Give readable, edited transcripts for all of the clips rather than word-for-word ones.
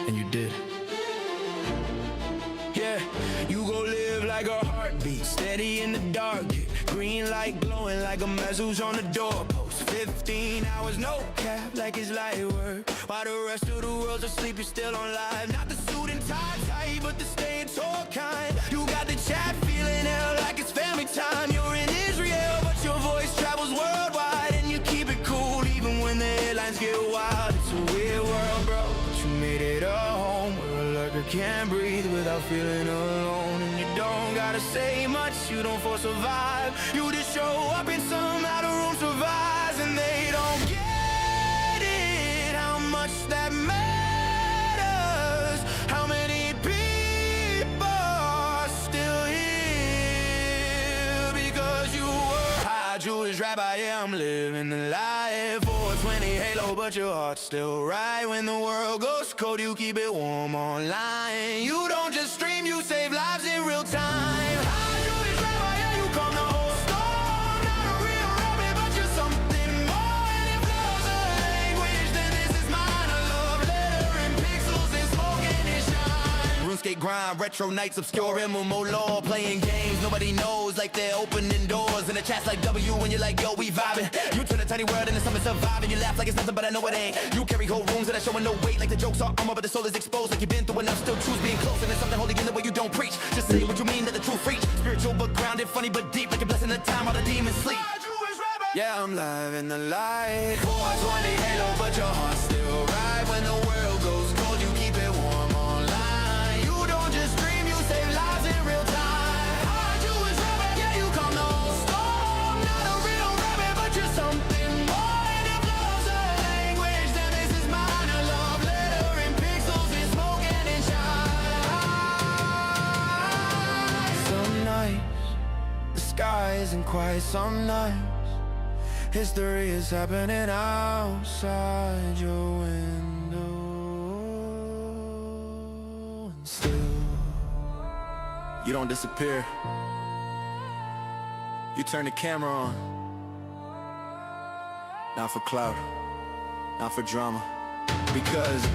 and you did. Yeah, you gon' live like a heartbeat, steady in the dark. Green light glowing like a message on the doorpost. 15 hours, no cap, like it's light work. While the rest of the world's asleep, you're still on live. Not the suit and tie type, but the staying tall kind. You got the chat feeling hell like it's family time. You're in Israel, but your voice travels worldwide, and you keep it cool even when the headlines get wild. It's a weird world, bro, but you made it a home where a lurker can't breathe without feeling alone. And you don't gotta say much, you don't force a vibe. You just show up and somehow the room survives. And they don't get it, how much that matters. How many people are still here because you were high Jewish rabbi. Yeah, I'm living the life. 420 halo, but your heart's still right. When the world goes cold, you keep it warm online. You don't just stream, you save lives in real time. High Jewish rabbi, yeah, you calm the whole storm. Not a real rabbi, but you're something more. And if love's a language, then this is mine. A love letter in pixels and smoke and it shine. RuneScape grind, retro nights, obscure MMO lore. Playing games nobody knows, like they're opening doors. And the chat's like W when you're like, yo, we vibing. You turn a tiny world into something surviving. You laugh like it's nothing, but I know it ain't. You carry whole rooms that are showing no weight, like the jokes are armor, but the soul is exposed. Like you've been through enough, still choose being close. And there's something holy in the way you don't preach. Just say what you mean, that the truth reach. Spiritual but grounded, funny but deep, like a blessing the time while the demons sleep. Yeah, I'm live in the light. 420 halo, but your heart's still right. When the world goes cold, you keep it warm online. You don't just scream, you save lives in real time. High Jewish rabbi, yeah, you calm the whole storm. Not a real rabbi, but you're something more. And if love's a language, then this is mine. A love letter in pixels, in smoke and in shine. Some nights, the sky isn't quiet. Some nights, history is happening outside your window. And still, you don't disappear. You turn the camera on. Not for clout, not for drama. Because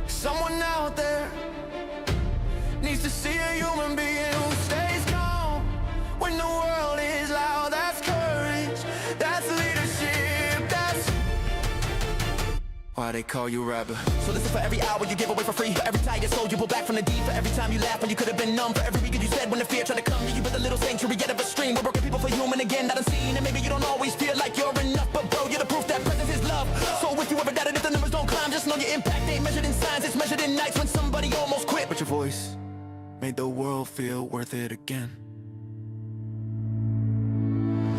someone out there needs to see a human being who stays calm when the world is loud. That's courage, that's leadership, that's why they call you rapper. So listen, for every hour you give away for free, for every tired soul you pull back from the deep, for every time you laugh when you could have been numb, for every weekend you said when the fear tried to come, you built a little sanctuary out of a stream. We're broken people for human again, not unseen. And maybe you don't always feel like you're enough, but bro, you're the proof that presence is love. So if you ever doubted, if the numbers don't climb, just know your impact ain't measured in signs, it's measured in nights when somebody almost quit, but your voice made the world feel worth it again.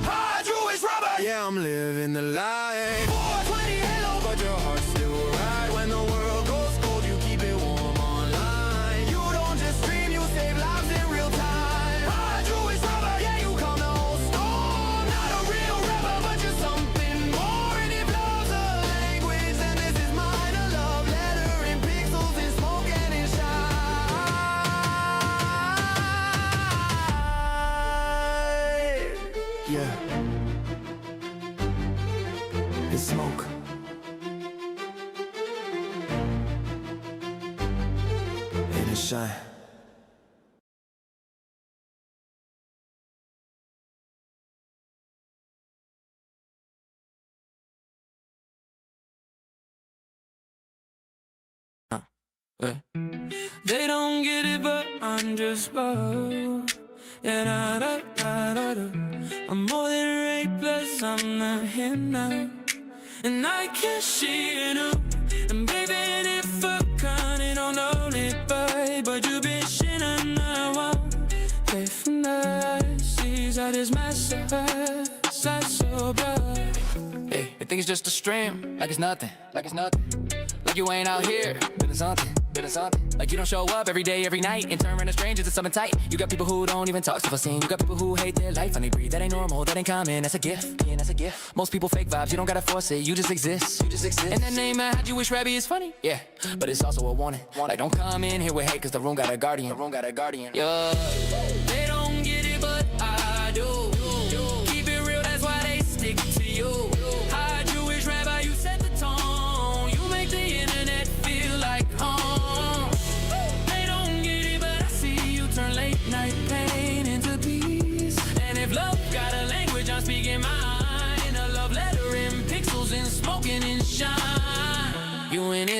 High Jewish rabbi, yeah, I'm living the life. 420 halo, but your heart's still right. When the world goes cold, you keep it warm online. You don't just stream, you save lives in real time. High Jewish rabbi, yeah, you calm the whole storm. Not a real rabbi, but you're something more. And if love's a language, then this is mine. A love letter in pixels, in smoke and in shine. Yeah, it's smoke and it's shine. They don't get it, but I'm just bored. Yeah, da, da, da, da, da. I'm more than A plus, I'm not him now. And I can't see it up. And baby, if I can't, don't know it, but you've been shit and I won't pay for that. She's at his master, that's so bright. Hey, they think it's just a stream, like it's nothing, like it's nothing. Like you ain't out here, doing something, doing something. Like you don't show up every day, every night, and turn around to strangers to something tight. You got people who don't even talk self-esteem. You got people who hate their life, and they breathe. That ain't normal, that ain't common, that's a gift. Yeah, that's a gift. Most people fake vibes, you don't gotta force it, you just exist. You just exist. And that name, High Jewish rabbi is funny, yeah, but it's also a warning. Like don't come in here with hate, cause the room got a guardian. The room got a guardian. Yeah. They don't get it, but I do. Keep it real, that's why they stick to you. High Jewish rabbi, you set the tone. You make the internet feel like home.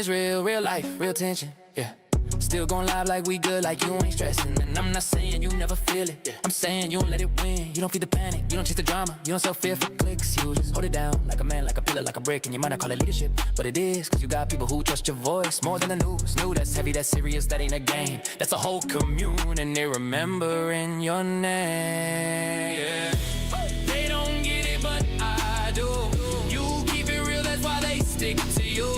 is real, real life, real tension, yeah. Still gon' live like we good, like you ain't stressing. And I'm not saying you never feel it, yeah. I'm saying you don't let it win. You don't feed the panic, you don't chase the drama. You don't sell fear for clicks, you just hold it down like a man, like a pillar, like a brick. And you might not call it leadership, but it is. Cause you got people who trust your voice more than the news. New, that's heavy, that's serious, that ain't a game. That's a whole commune and they're remembering your name, yeah. They don't get it, but I do. You keep it real, that's why they stick to you.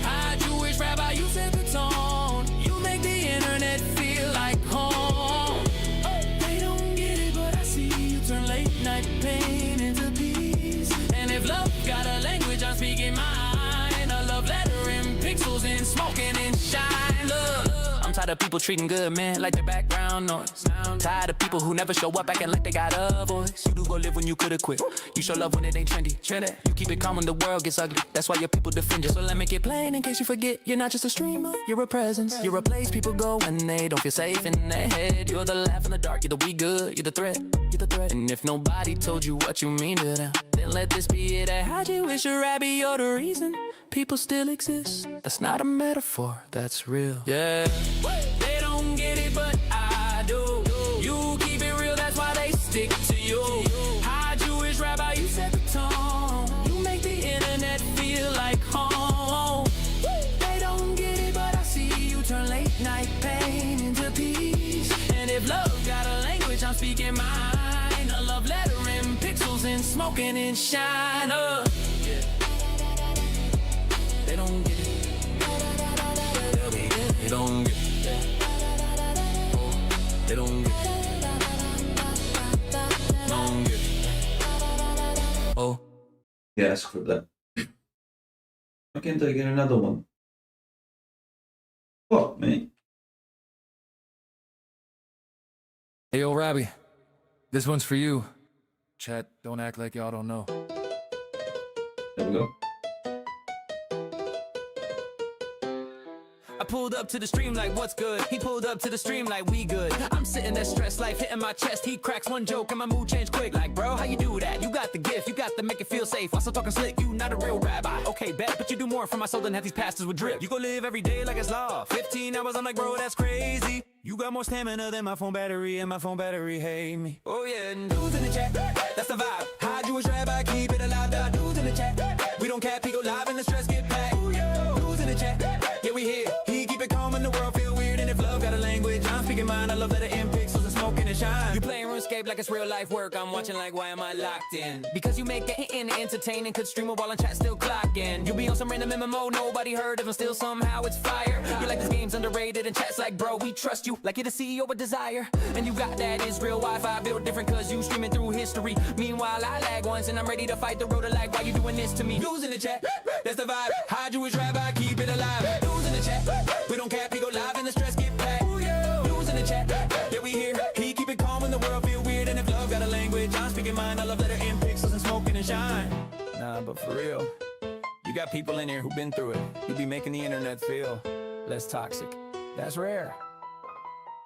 High Jewish rabbi, you set the tone. You make the internet feel like home. They don't get it, but I see you turn late night pain into peace. And if love got a language, I'm speaking mine. A love letter in pixels and smoking and shine. Look, I'm tired of people treating good men like their background noise. Tired of people who never show up acting like they got a voice. You do go live when you could've quit. You show love when it ain't trendy. You keep it calm when the world gets ugly. That's why your people defend you. So let me get plain in case you forget. You're not just a streamer, you're a presence. You're a place people go when they don't feel safe in their head. You're the laugh in the dark, you're the we good, you're the threat, you're the threat. And if nobody told you what you mean to them, then let this be it. How'd you wish your rabbi, you're the reason people still exist. That's not a metaphor, that's real. Yeah. They don't get it, but I do. You keep it real, that's why they stick to you. High Jewish rabbi, you set the tone. You make the internet feel like home. They don't get it, but I see you turn late night pain into peace. And if love got a language, I'm speaking mine. A love letter in pixels and smoking and shine. They don't get it. They don't get it. They don't get it. Don't get it. Oh. Yes, for that. Why can't I get another one? Fuck, man. Hey, yo, Robbie. This one's for you. Chat, don't act like y'all don't know. There we go. I pulled up to the stream like what's good. He pulled up to the stream like we good. I'm sitting there stressed, life hitting my chest. He cracks one joke and my mood changed quick. Like bro, how you do that? You got the gift, you got to make it feel safe. Also talking slick, you not a real rabbi. Okay, bet, but you do more for my soul than half these pastors would drip. You go live every day like it's law. 15 hours, I'm like bro, that's crazy. You got more stamina than my phone battery, and my phone battery hate me. Oh yeah, and dudes in the chat, that's the vibe. High Jewish rabbi, keep it alive. The dudes in the chat, we don't cap, he go live and the stress get packed. Dudes in the chat, yeah we here. He keep it calm and the world feel weird. And if love got a language, I'm speaking mine. I love that it in pixels and smoking and shine. You playing RuneScape like it's real life work. I'm watching like why am I locked in? Because you make it hitting entertaining. Could stream a while and chat still clocking. You be on some random MMO nobody heard of, and still somehow it's fire. You like this game's underrated and chat's like bro we trust you. Like you're the CEO of Desire. And you got that Israel Wi-Fi built different cause you streaming through history. Meanwhile I lag once and I'm ready to fight the road to like why you doing this to me? Dudes in the chat, that's the vibe. High Jewish rabbi, keep it alive. Dudes in the chat, we don't cap, he go live and the stress get packed. Dudes in the chat, yeah we here. He keep it calm when the world feel weird. And if love got a language, I'm speaking mine. I love letter in pixels and smoking and shine. Nah, but for real, you got people in here who've been through it. You be making the internet feel less toxic. That's rare.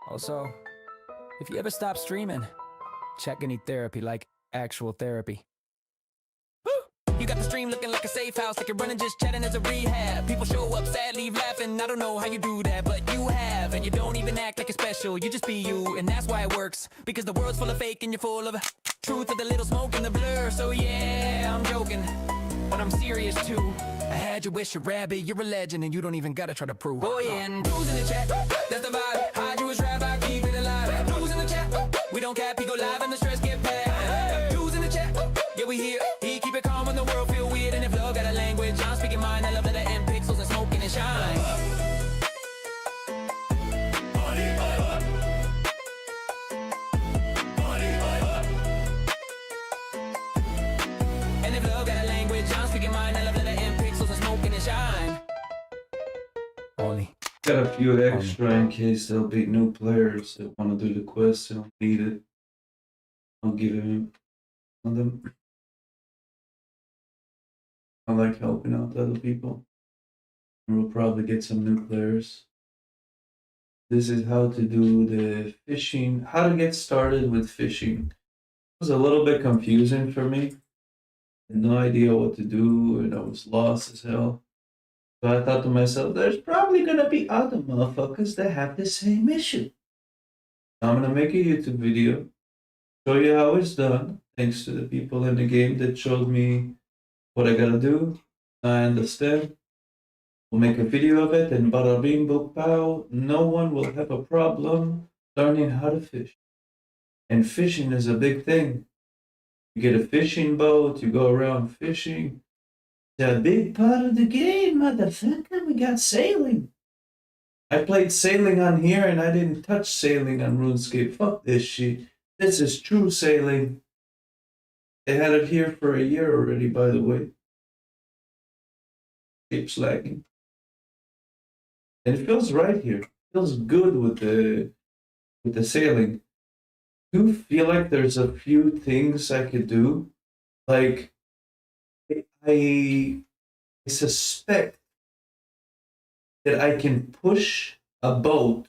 Also, if you ever stop streaming, check any therapy, like actual therapy. You got the stream looking like a safe house, like you're running just chatting as a rehab. People show up sad, leave laughing. I don't know how you do that, but you have. And you don't even act like you're special, you just be you. And that's why it works, because the world's full of fake and you're full of truth with a little smoke in the blur. So yeah, I'm joking, but I'm serious too. I had you wish your rabbi, you're a legend, and you don't even gotta try to prove. Oh yeah, and dudes in the chat, that's the vibe. High Jewish rabbi, keep it alive. Dudes in the chat, we don't cap, he go live and the stress get packed. Dudes in the chat, yeah we here. He keep it calm when the world feel weird. And if love got a language, I'm speaking mine. I love that in pixels and smoking and shine. And if love got a language, I'm speaking mine. I love that in pixels and smoking and shine. Only. Got a few extra in case there'll be new players that want to do the quest and don't need it. I'll give him on them. I like helping out other people. And we'll probably get some new players. This is how to do the fishing, how to get started with fishing. It was a little bit confusing for me. I had no idea what to do and I was lost as hell. So I thought to myself, there's probably gonna be other motherfuckers that have the same issue. I'm gonna make a YouTube video, show you how it's done, thanks to the people in the game that showed me what I gotta do. I understand. We'll make a video of it, and bada bing boom pow, no one will have a problem learning how to fish. And fishing is a big thing. You get a fishing boat, you go around fishing. It's a big part of the game, motherfucker. We got sailing. I played sailing on here and I didn't touch sailing on RuneScape. Fuck this shit. This is true sailing. They had it here for a year already, by the way. Keeps lagging. And it feels right here. It feels good with the sailing. I do feel like there's a few things I could do. Like I suspect that I can push a boat.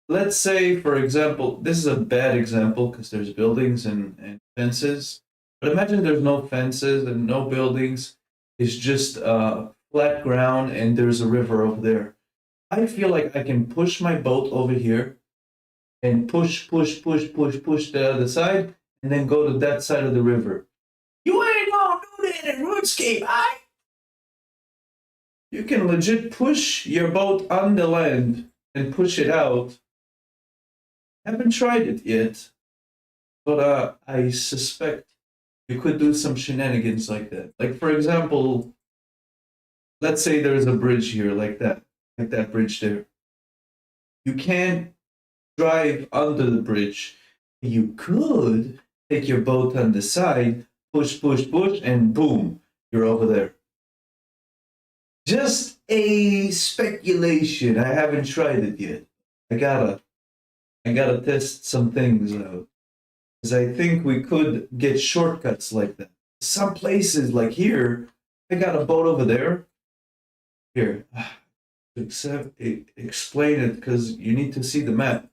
Let's say, for example, this is a bad example because there's buildings and fences. But imagine there's no fences and no buildings. It's just flat ground and there's a river over there. I feel like I can push my boat over here and push the other side and then go to that side of the river. You ain't gonna do that in RuneScape, aight? You can legit push your boat on the land and push it out. Haven't tried it yet, but I suspect you could do some shenanigans like that. Like, for example, let's say there's a bridge here like that bridge there. You can't drive under the bridge. You could take your boat on the side, push, and boom, you're over there. Just a speculation. I haven't tried it yet. I gotta test some things out. Because I think we could get shortcuts like that. Some places, like here, I got a boat over there. Here, explain it because you need to see the map.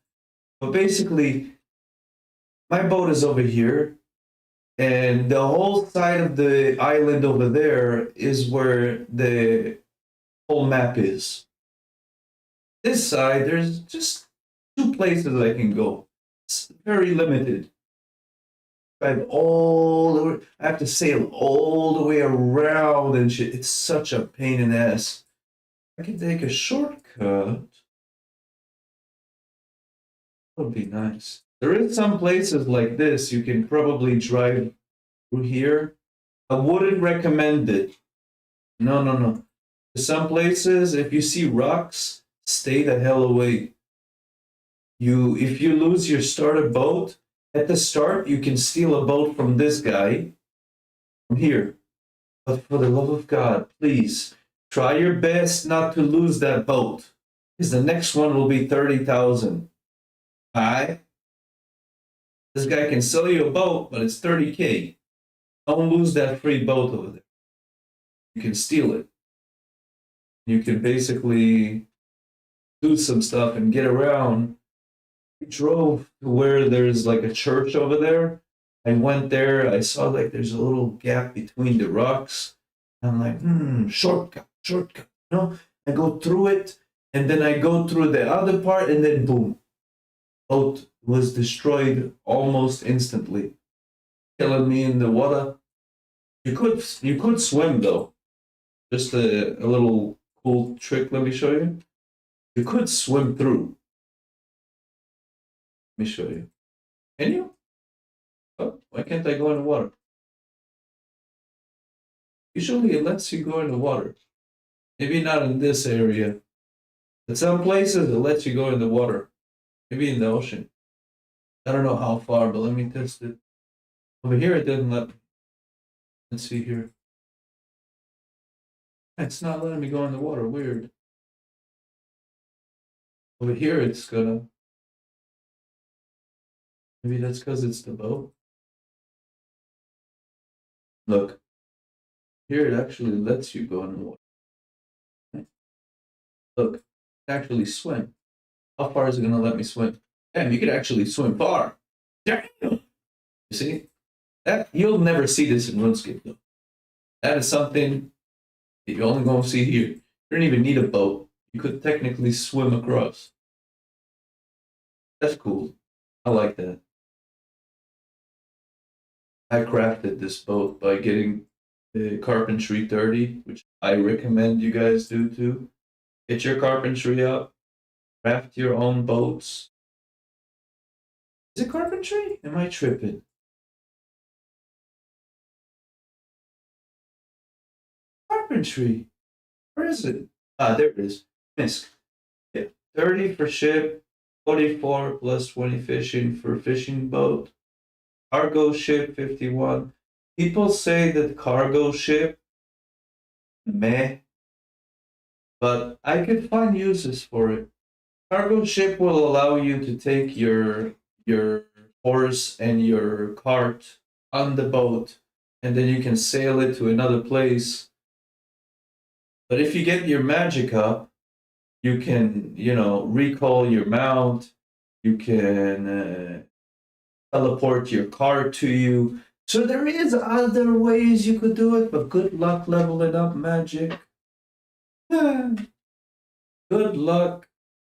But basically, my boat is over here. And the whole side of the island over there is where the whole map is. This side, there's just 2 places I can go. It's very limited. I have to sail all the way around and shit. It's such a pain in the ass. I can take a shortcut. That would be nice. There is some places like this you can probably drive through here. I wouldn't recommend it. No. Some places, if you see rocks, stay the hell away. If you lose your starter boat, at the start you can steal a boat from this guy from here. But for the love of God, please try your best not to lose that boat. Because the next one will be 30,000. Alright? This guy can sell you a boat, but it's 30K. Don't lose that free boat over there. You can steal it. You can basically do some stuff and get around. I drove to where there's like a church over there. I went there. I saw like there's a little gap between the rocks. I'm like, shortcut. You know? I go through it, and then I go through the other part, and then boom. Boat was destroyed almost instantly. Killing me in the water. You could swim though. Just a little cool trick, let me show you. You could swim through. Let me show you. Can you? Oh, why can't I go in the water? Usually it lets you go in the water. Maybe not in this area. But some places it lets you go in the water. Maybe in the ocean. I don't know how far, but let me test it. Over here it didn't let me. Let's see here. It's not letting me go in the water. Weird. Over here it's gonna. Maybe that's because it's the boat. Look. Here it actually lets you go in the water. Look. It actually swim. How far is it gonna let me swim? Damn, you could actually swim far. Damn. You see? That you'll never see this in RuneScape though. That is something that you're only gonna see here. You don't even need a boat. You could technically swim across. That's cool. I like that. I crafted this boat by getting the carpentry 30, which I recommend you guys do too. Get your carpentry up, craft your own boats. Is it carpentry? Am I tripping? Carpentry. Where is it? Ah, there it is. Misk. Yeah. 30 for ship, 44 plus 20 fishing for fishing boat. Cargo ship 51. People say that cargo ship, meh, but I could find uses for it. Cargo ship will allow you to take your horse and your cart on the boat, and then you can sail it to another place. But if you get your magic up, you can, recall your mount. You can teleport your cart to you. So there is other ways you could do it, but good luck leveling up magic. Good luck.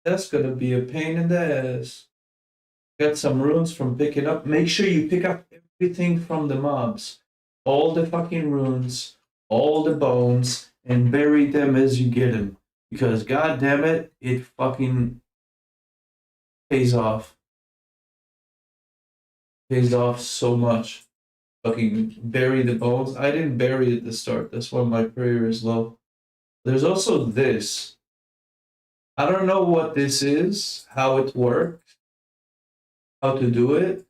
That's gonna be a pain in the ass. Got some runes from picking up. Make sure you pick up everything from the mobs. All the fucking runes, all the bones, and bury them as you get them. Because god damn it, it fucking pays off. Pays off so much. Fucking bury the bones. I didn't bury it at the start. That's why my prayer is low. There's also this. I don't know what this is, how it works, how to do it,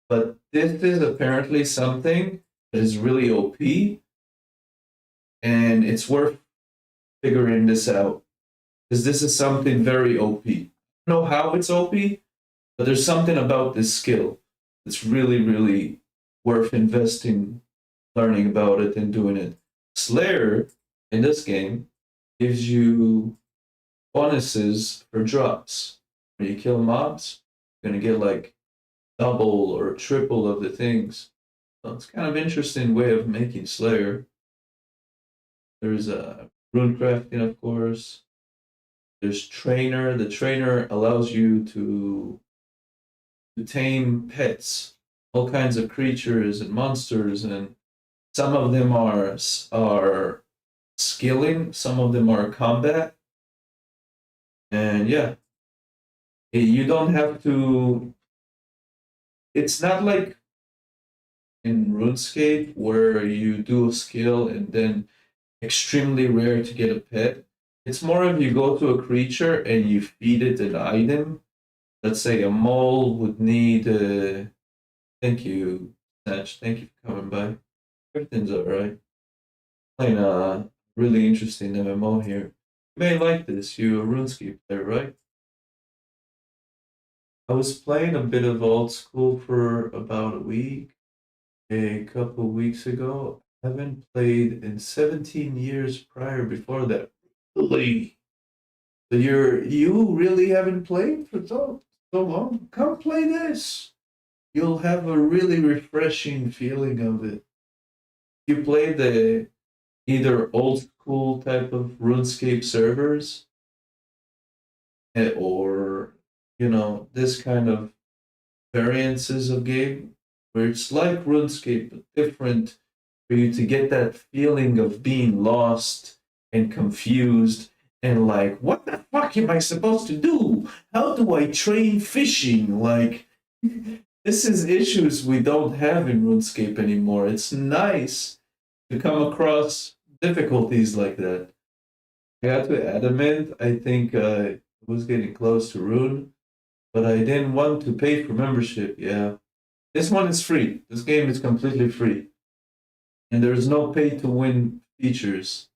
but this is apparently something that is really OP, and it's worth figuring this out, because this is something very OP. I don't know how it's OP, but there's something about this skill that's really, really worth investing, learning about it, and doing it. Slayer, in this game, gives you bonuses for drops. When you kill mobs, you're gonna get like double or triple of the things. So it's kind of interesting way of making Slayer. There's rune crafting, of course. There's trainer. The trainer allows you to tame pets, all kinds of creatures and monsters, and some of them are skilling, some of them are combat. And yeah, you don't have to. It's not like in RuneScape where you do a skill and then extremely rare to get a pet. It's more of you go to a creature and you feed it an item. Let's say a mole would need. Thank you, Snatch. Thank you for coming by. Everything's alright. Playing a really interesting MMO here. You may like this. You're a RuneScape player, right? I was playing a bit of old school for about a week. A couple weeks ago. I haven't played in 17 years prior before that. Really? So you really haven't played for so long? Come play this. You'll have a really refreshing feeling of it. You play the either old school type of RuneScape servers, or this kind of variances of game where it's like RuneScape but different, for you to get that feeling of being lost and confused and like, what the fuck am I supposed to do? How do I train fishing? Like, this is issues we don't have in RuneScape anymore. It's nice to come across difficulties like that. I got to Adamant. I think I was getting close to Rune, but I didn't want to pay for membership. Yeah. This one is free. This game is completely free. And there's no pay to win features.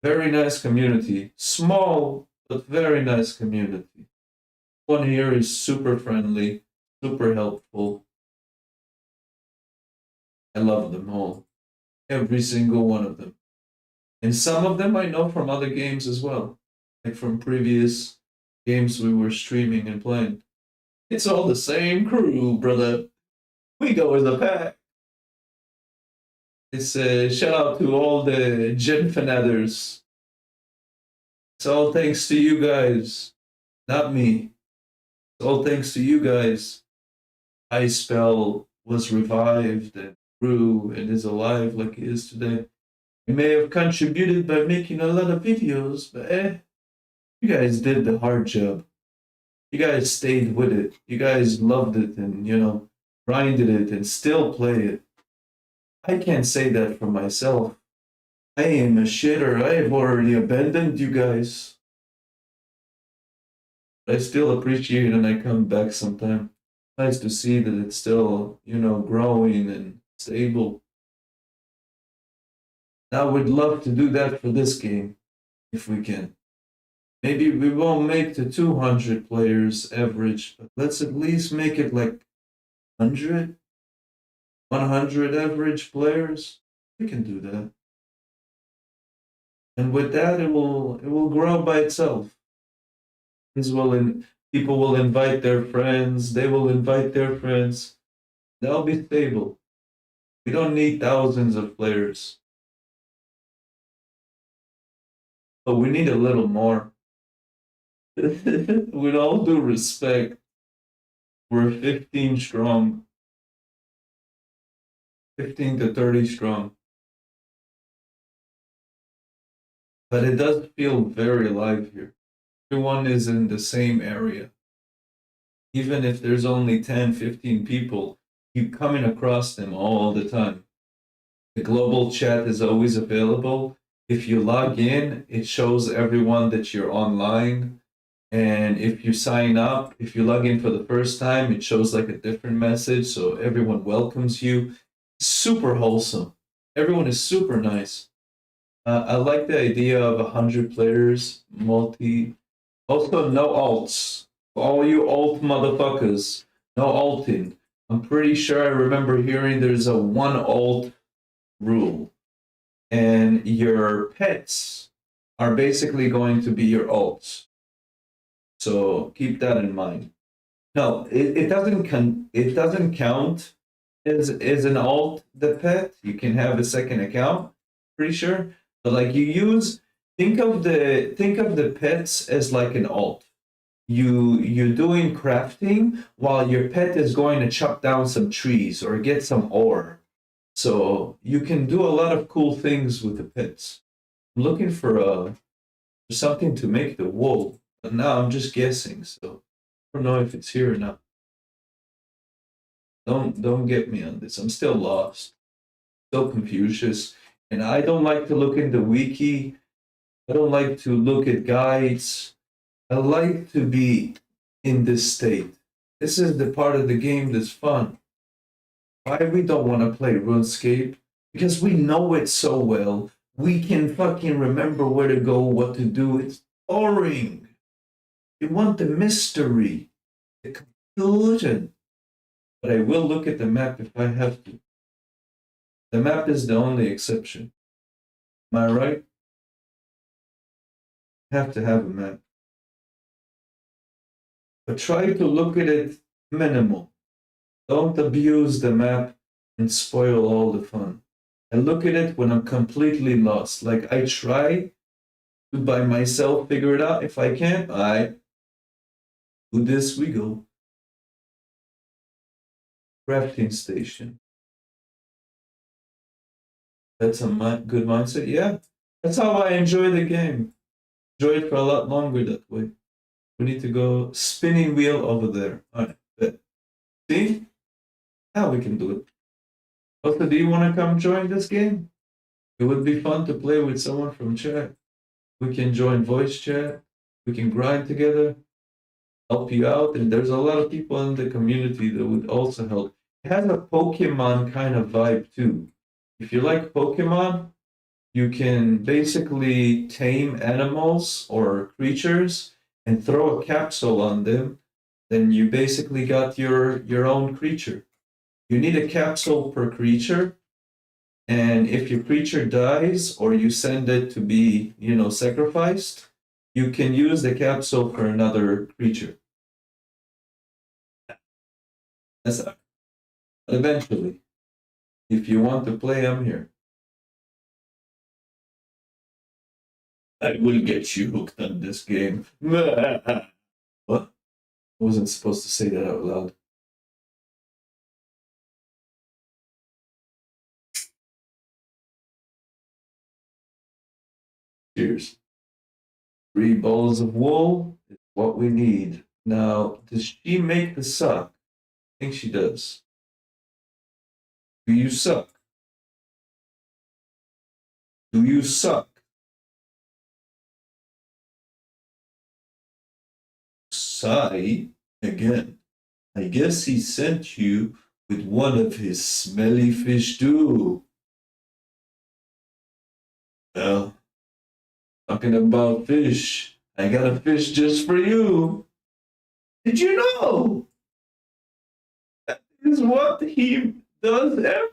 Very nice community. Small, but very nice community. One here is super friendly, super helpful. I love them all. Every single one of them. And some of them I know from other games as well. Like from previous games we were streaming and playing. It's all the same crew, brother. We go as a pack. It's a shout out to all the Gen Fanaters. It's all thanks to you guys, not me. It's all thanks to you guys. iSpell was revived and grew and is alive like it is today. You may have contributed by making a lot of videos, but you guys did the hard job. You guys stayed with it. You guys loved it and, grinded it and still play it. I can't say that for myself. I am a shitter. I have already abandoned you guys. But I still appreciate it and I come back sometime. Nice to see that it's still, growing and stable. I would love to do that for this game, if we can. Maybe we won't make the 200 players average, but let's at least make it like 100 average players. We can do that. And with that, it will grow by itself. People will invite their friends. They will invite their friends. That'll be stable. We don't need thousands of players. But we need a little more. With all due respect, we're 15 strong. 15 to 30 strong. But it does feel very alive here. Everyone is in the same area. Even if there's only 10, 15 people, you coming across them all the time. The global chat is always available. If you log in, it shows everyone that you're online. And if you sign up, if you log in for the first time, it shows like a different message. So everyone welcomes you. Super wholesome. Everyone is super nice. I like the idea of 100 players, Also, no alts. For all you alt motherfuckers, no alting. I'm pretty sure I remember hearing there's a 1 alt rule. And your pets are basically going to be your alts. So keep that in mind. No, it doesn't count as an alt, the pet. You can have a second account, pretty sure. But like think of the pets as like an alt. You're doing crafting while your pet is going to chop down some trees or get some ore. So you can do a lot of cool things with the pets. I'm looking for something to make the wool, but now I'm just guessing. So I don't know if it's here or not. Don't get me on this. I'm still lost, still Confucius. And I don't like to look in the wiki. I don't like to look at guides. I like to be in this state. This is the part of the game that's fun. Why we don't want to play RuneScape? Because we know it so well. We can fucking remember where to go, what to do. It's boring. You want the mystery, the conclusion. But I will look at the map if I have to. The map is the only exception. Am I right? Have to have a map. But try to look at it minimal. Don't abuse the map and spoil all the fun. I look at it when I'm completely lost. Like I try to by myself figure it out. If I can't, I do this, we go. Crafting station. That's a good mindset. Yeah, that's how I enjoy the game. Enjoy it for a lot longer that way. We need to go spinning wheel over there. All right, bet. See? Now we can do it. Also, do you want to come join this game? It would be fun to play with someone from chat. We can join voice chat. We can grind together, help you out. And there's a lot of people in the community that would also help. It has a Pokemon kind of vibe too. If you like Pokemon, you can basically tame animals or creatures and throw a capsule on them. Then you basically got your own creature. You need a capsule per creature. And if your creature dies or you send it to be, sacrificed, you can use the capsule for another creature. That's eventually. If you want to play, I'm here. I will get you hooked on this game. What? I wasn't supposed to say that out loud. Cheers. 3 balls of wool is what we need. Now, does she make the sock? I think she does. Do you suck? Do you suck? Sigh again. I guess he sent you with one of his smelly fish too. Well, talking about fish, I got a fish just for you. Did you know? That is what he does every.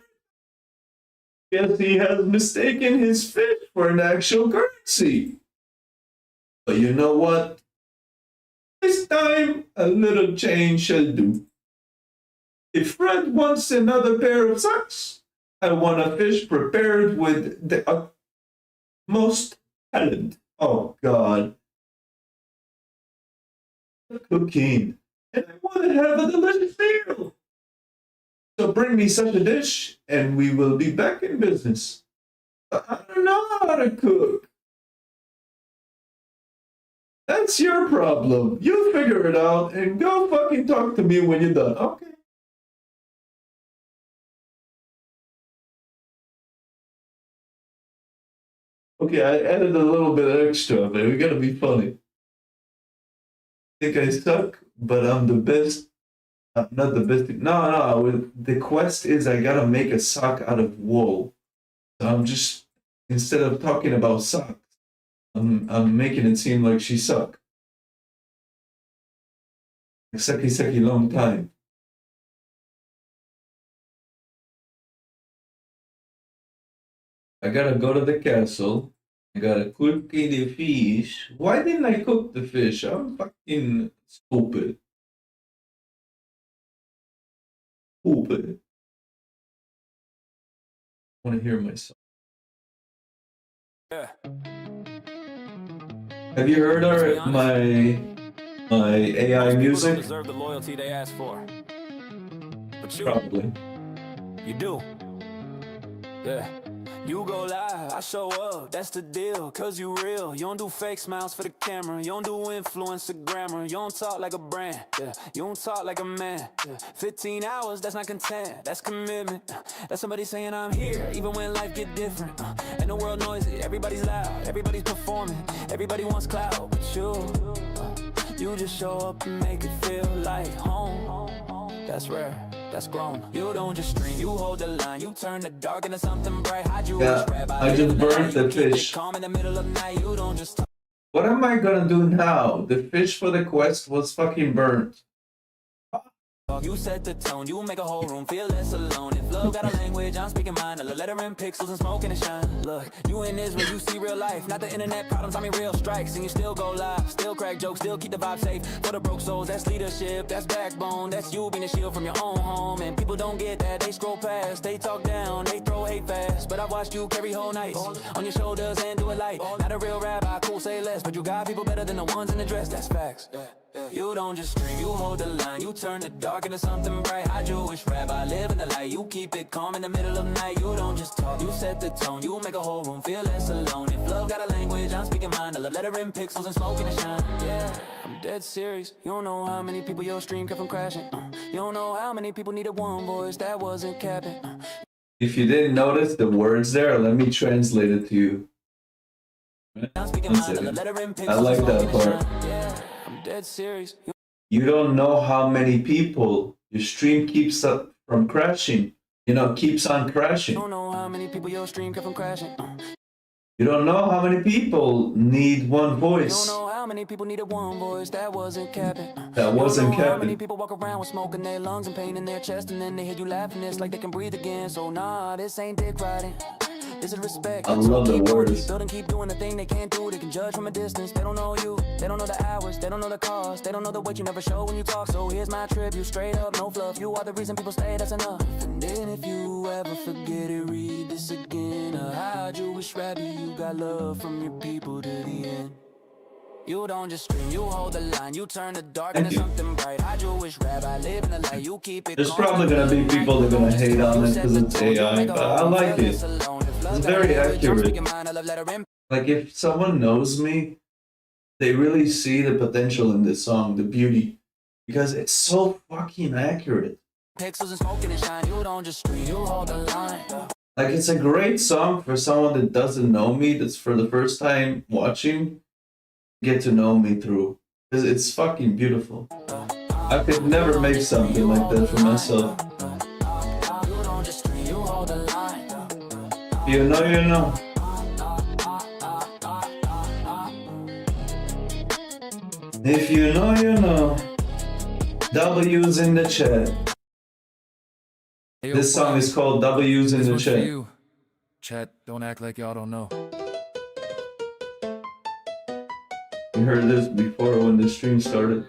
Guess he has mistaken his fish for an actual currency. But you know what? This time, a little change shall do. If Fred wants another pair of socks, I want a fish prepared with the utmost talent. Oh, God. Cooking. And I want to have a delicious meal. So bring me such a dish, and we will be back in business. But I don't know how to cook. That's your problem. You figure it out and go fucking talk to me when you're done, okay? Okay, I added a little bit extra, but we gotta be funny. I think I suck, but I'm the best. I'm not the best. No. The quest is I gotta make a sock out of wool. So I'm just, instead of talking about socks, I'm making it seem like she suck. Sucky long time. I gotta go to the castle. I gotta cook the fish. Why didn't I cook the fish? I'm fucking stupid. Stupid. I wanna hear myself. Yeah. Have you heard my AI Most people music? don't deserve the loyalty they ask for. But you, Probably. you do. Yeah. You go live, I show up, that's the deal, cause you real. You don't do fake smiles for the camera, you don't do influencer grammar, you don't talk like a brand, yeah. You don't talk like a man, yeah. 15 hours, that's not content, that's commitment. That's somebody saying I'm here, even when life get different. And the world noisy, everybody's loud, everybody's performing, everybody wants clout, but you just show up and make it feel like home. That's rare. That's grown. You don't just stream, you hold the line. You turn the dark into something bright. Hide you I just burnt the fish. Calm in the middle of night. You don't just talk. What am I gonna do now? The fish for the quest was fucking burnt. You set the tone, you make a whole room feel less alone. If love got a language, I'm speaking mine. A letter in pixels and smoking and shine. Look, you in this where you see real life, not the internet problems, I mean real strikes. And you still go live, still crack jokes, still keep the vibe safe. For the broke souls, that's leadership, that's backbone. That's you being a shield from your own home. And people don't get that, they scroll past, they talk down, they throw hate fast. But I watched you carry whole nights on your shoulders and do it light. Not a real rabbi, cool, say less, but you got people better than the ones in the dress, that's facts. You don't just scream, you hold the line. You turn the dark into something bright. I Jewish rabbi, live in the light. You keep it calm in the middle of the night. You don't just talk, you set the tone. You make a whole room feel less alone. If love got a language, I'm speaking mine. A love letter in pixels and smoking and shine. Yeah, I'm dead serious. You don't know how many people your stream kept from crashing. You don't know how many people needed one voice that wasn't capping. If you didn't notice the words there, let me translate it to you. I'm speaking mine. A love letter in pixels I like and that smoking and part. shine. Yeah, I'm dead serious. You don't know how many people your stream keeps up from crashing. You know, keeps on You crashing. don't know how many people your stream kept from crashing. You don't know how many people need one You don't voice. know how many people needed one voice that wasn't capping. That wasn't You don't know how many capping. people walk around with smoke in their lungs and pain in their chest, and then they hear you laughing. It's like they can breathe again. So nah, this ain't dick riding. Is it respect? I love the words. Build and keep doing the thing they can't do. They can judge from a distance. They don't know you. They don't know the hours. They don't know the cost. They don't know the weight you never show when you talk. So here's my tribute, straight up, no fluff. You are the reason people stay, that's enough. And then if you ever forget it, read this again. How Jewish rabbi, you got love from your people to the end. You don't just stream, you hold the line. You turn the dark into something bright. I Jewish rabbi, live in the light. You keep it. There's probably gonna be people that are gonna hate on it because it's AI, but I like it. It's very accurate. Like if someone knows me, they really see the potential in this song, the beauty, because it's so fucking accurate. Pixels and smoking and shine. You don't just stream, you hold the line. Like it's a great song for someone that doesn't know me, that's for the first time watching, get to know me through, because it's fucking beautiful. I could never make something like that for myself. You know, you know. If you know, you know. W's in the chat. Hey, yo, This song is called W's in This the one's for chat. you. Chat, don't act like y'all don't know. We heard this before when the stream started.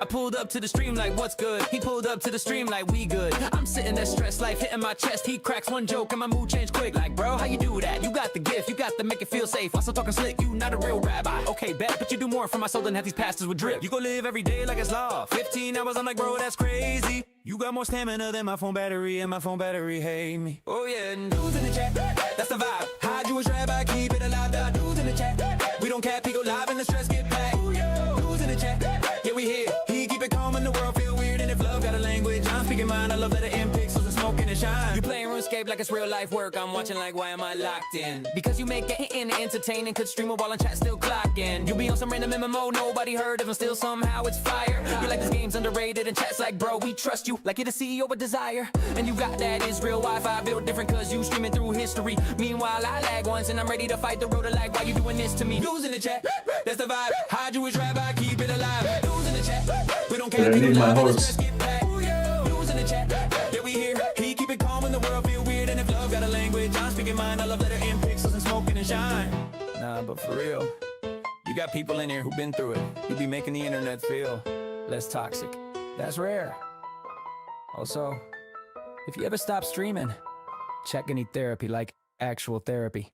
I pulled up to the stream like what's good. He pulled up to the stream like we good. I'm sitting there stressed, life hitting my chest. He cracks one joke and my mood changed quick. Like bro, how you do that? You got the gift, you got to make it feel safe. Also talking slick, you not a real rabbi. Okay, bet, but you do more for my soul than half these pastors would drip. You go live every day like it's law. 15 hours, I'm like bro, that's crazy. You got more stamina than my phone battery, and my phone battery hate me. Oh yeah, and dudes in the chat, that's the vibe. High Jewish rabbi, keep it alive. The dudes in the chat, we don't cap, he go live and the stress get packed. Dudes in the chat, yeah we here. He keep it calm and the world feel weird. And if love got a language, I'm speaking mine. I love that it in pixels and smoking and shine. You playing RuneScape like it's real life work. I'm watching like why am I locked in? Because you make it entertaining. Could stream a while and chat still clocking. You be on some random MMO, nobody heard of him. Still somehow it's fire. You like this game's underrated and chat's like bro, we trust you. Like you're the CEO of Desire. And you got that Israel Wi-Fi built different cause you streaming through history. Meanwhile I lag once and I'm ready to fight the road of like why you doing this to me? Dudes in the chat, that's the vibe. High Jewish rabbi, keep it alive. Dudes in the chat, we don't care. But I need my horse. Dudes in the chat, yeah we here. He keep it calm when the world feel weird. And if love got a language, I'm speaking mine. I love that it in pixels and smoking and shine. Nah, but for real, you got people in here who've been through it. You be making the internet feel less toxic. That's rare. Also, if you ever stop streaming, check any therapy, like actual therapy.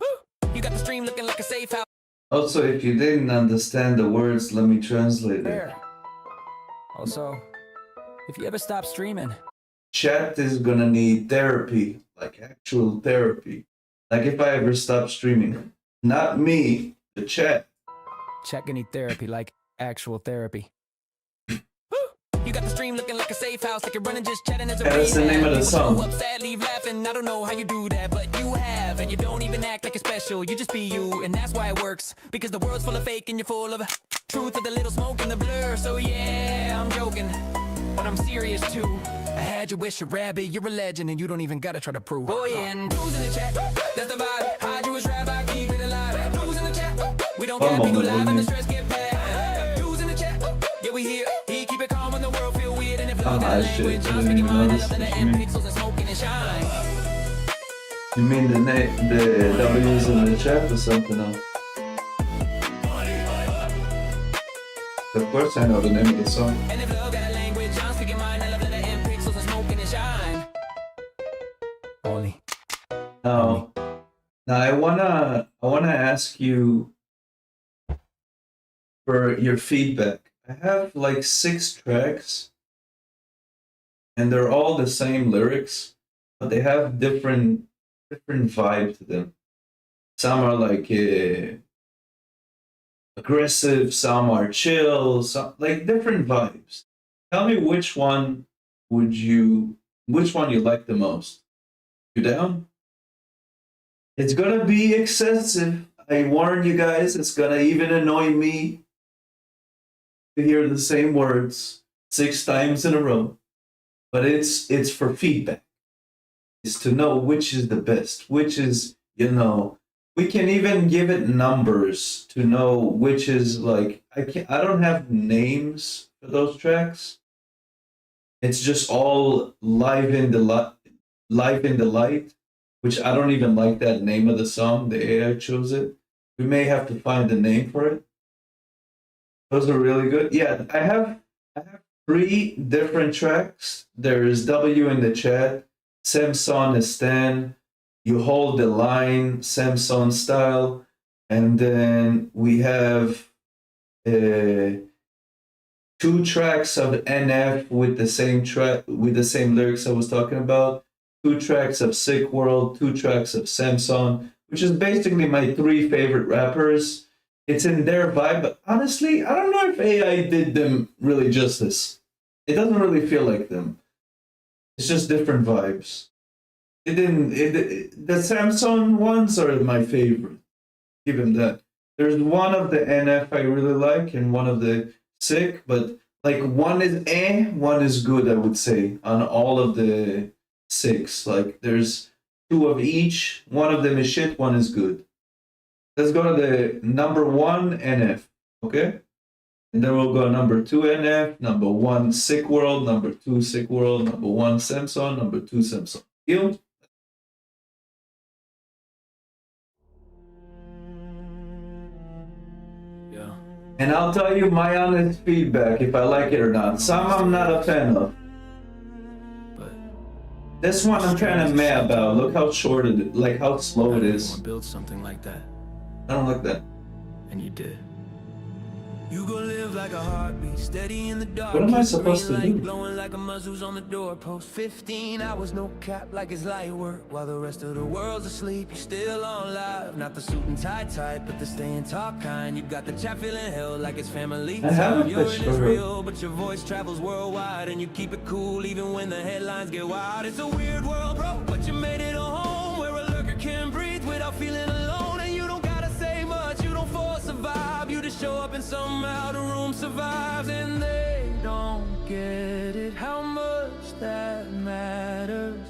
Woo! You got the stream looking like a safe house. Also, if you didn't understand the words, let me translate it. There. Also, if you ever stop streaming, Chat is gonna need therapy, like actual therapy. Like if I ever stop streaming. Not me, the chat. check any therapy, like actual therapy. You got the stream looking like a safe house, like you're running, just chatting as a That's the name of the song. People show up sad, leave laughing. I don't know how you do that, but you have, and you don't even act like you're special. You just be you, and that's why it works. Because the world's full of fake, and you're full of truth with a little smoke and the blur. So yeah, I'm joking, but I'm serious too. I had you wish a rabbit, you're a legend, and you don't even gotta try to prove. Oh yeah, and who's in the chat? That's the vibe. Hide you as rabbi, keep it alive. Who's in the chat? We don't care, people live and the stress get back. Who's in the chat? Yeah, we here. He keep it calm when the world feel weird, and if love got a language, I'm speaking mine. I love that the end pixels and smoking and shine. You mean the W's in the chat or something else? Of course I know the name of the song. And if love got a language, I'm speaking mine. I love that the end pixels and smoking and shine. Only. Now I wanna ask you for your feedback. I have like 6 tracks, and they're all the same lyrics, but they have different vibe to them. Some are like aggressive, some are chill, some like different vibes. Tell me which one you like the most. You down? It's gonna be excessive. I warn you guys, it's gonna even annoy me to hear the same words 6 times in a row. But it's for feedback. It's to know which is the best, which is, we can even give it numbers to know which is like, I don't have names for those tracks. It's just all live in the light. which I don't even like that name of the song. The AI chose it. We may have to find a name for it. Those are really good. Yeah, I have 3 different tracks. There is W in the chat, Samson is Stan, You Hold the Line, Samson style, and then we have 2 tracks of NF with the same track with the same lyrics I was talking about. 2 tracks of Sick World, 2 tracks of Samson, which is basically my 3 favorite rappers. It's in their vibe, but honestly, I don't know if AI did them really justice. It doesn't really feel like them. It's just different vibes. It didn't. The Samson ones are my favorite. Give him that. There's one of the NF I really like and one of the Sick, but like one is one is good, I would say, on all of the 6. Like there's 2 of each. One of them is shit, one is good. Let's go to the number 1 NF, okay? And then we'll go number 2 NF, number 1 Sick World, number 2 Sick World, number 1 Samson, number 2 Samson. Deal? Yeah. And I'll tell you my honest feedback if I like it or not. Some I'm not a fan of. But This one I'm kind of mad about. Look how short it is, like how slow it is. build something like that, I don't like that. and you did. You gon' live like a heartbeat, steady in the dark. What am I keep supposed to green light do? glowing like a muzzle's on the doorpost. 15 hours, no cap, like it's light work. While the rest of the world's asleep, you still on live. Not the suit and tie type, but the staying talk kind. You got the chat feeling held like it's family I have time. a You're pitch in for her. Israel, but your voice travels worldwide, and you keep it cool even when the headlines get wild. It's a weird world, bro, but you made it a home where a lurker can breathe without feeling alone, and you don't gotta say much, you don't force a vibe, you just show up and somehow the room survives, and they don't get it, how much that matters,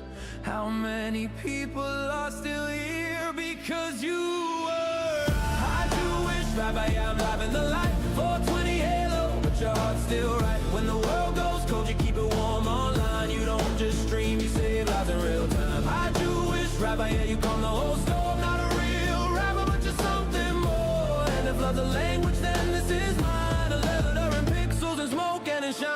how many people are still here because you were. I do wish Rabbi I'm living the life, 420 halo, but your heart's still right. When the world goes cold, you keep it warm online, you don't just stream, you save lives in real time. I do wish Rabbi, yeah, you calm the whole storm, not a real rapper, but you're something more. And if love's a language, then this is mine. A leather and pixels and smoke and shine.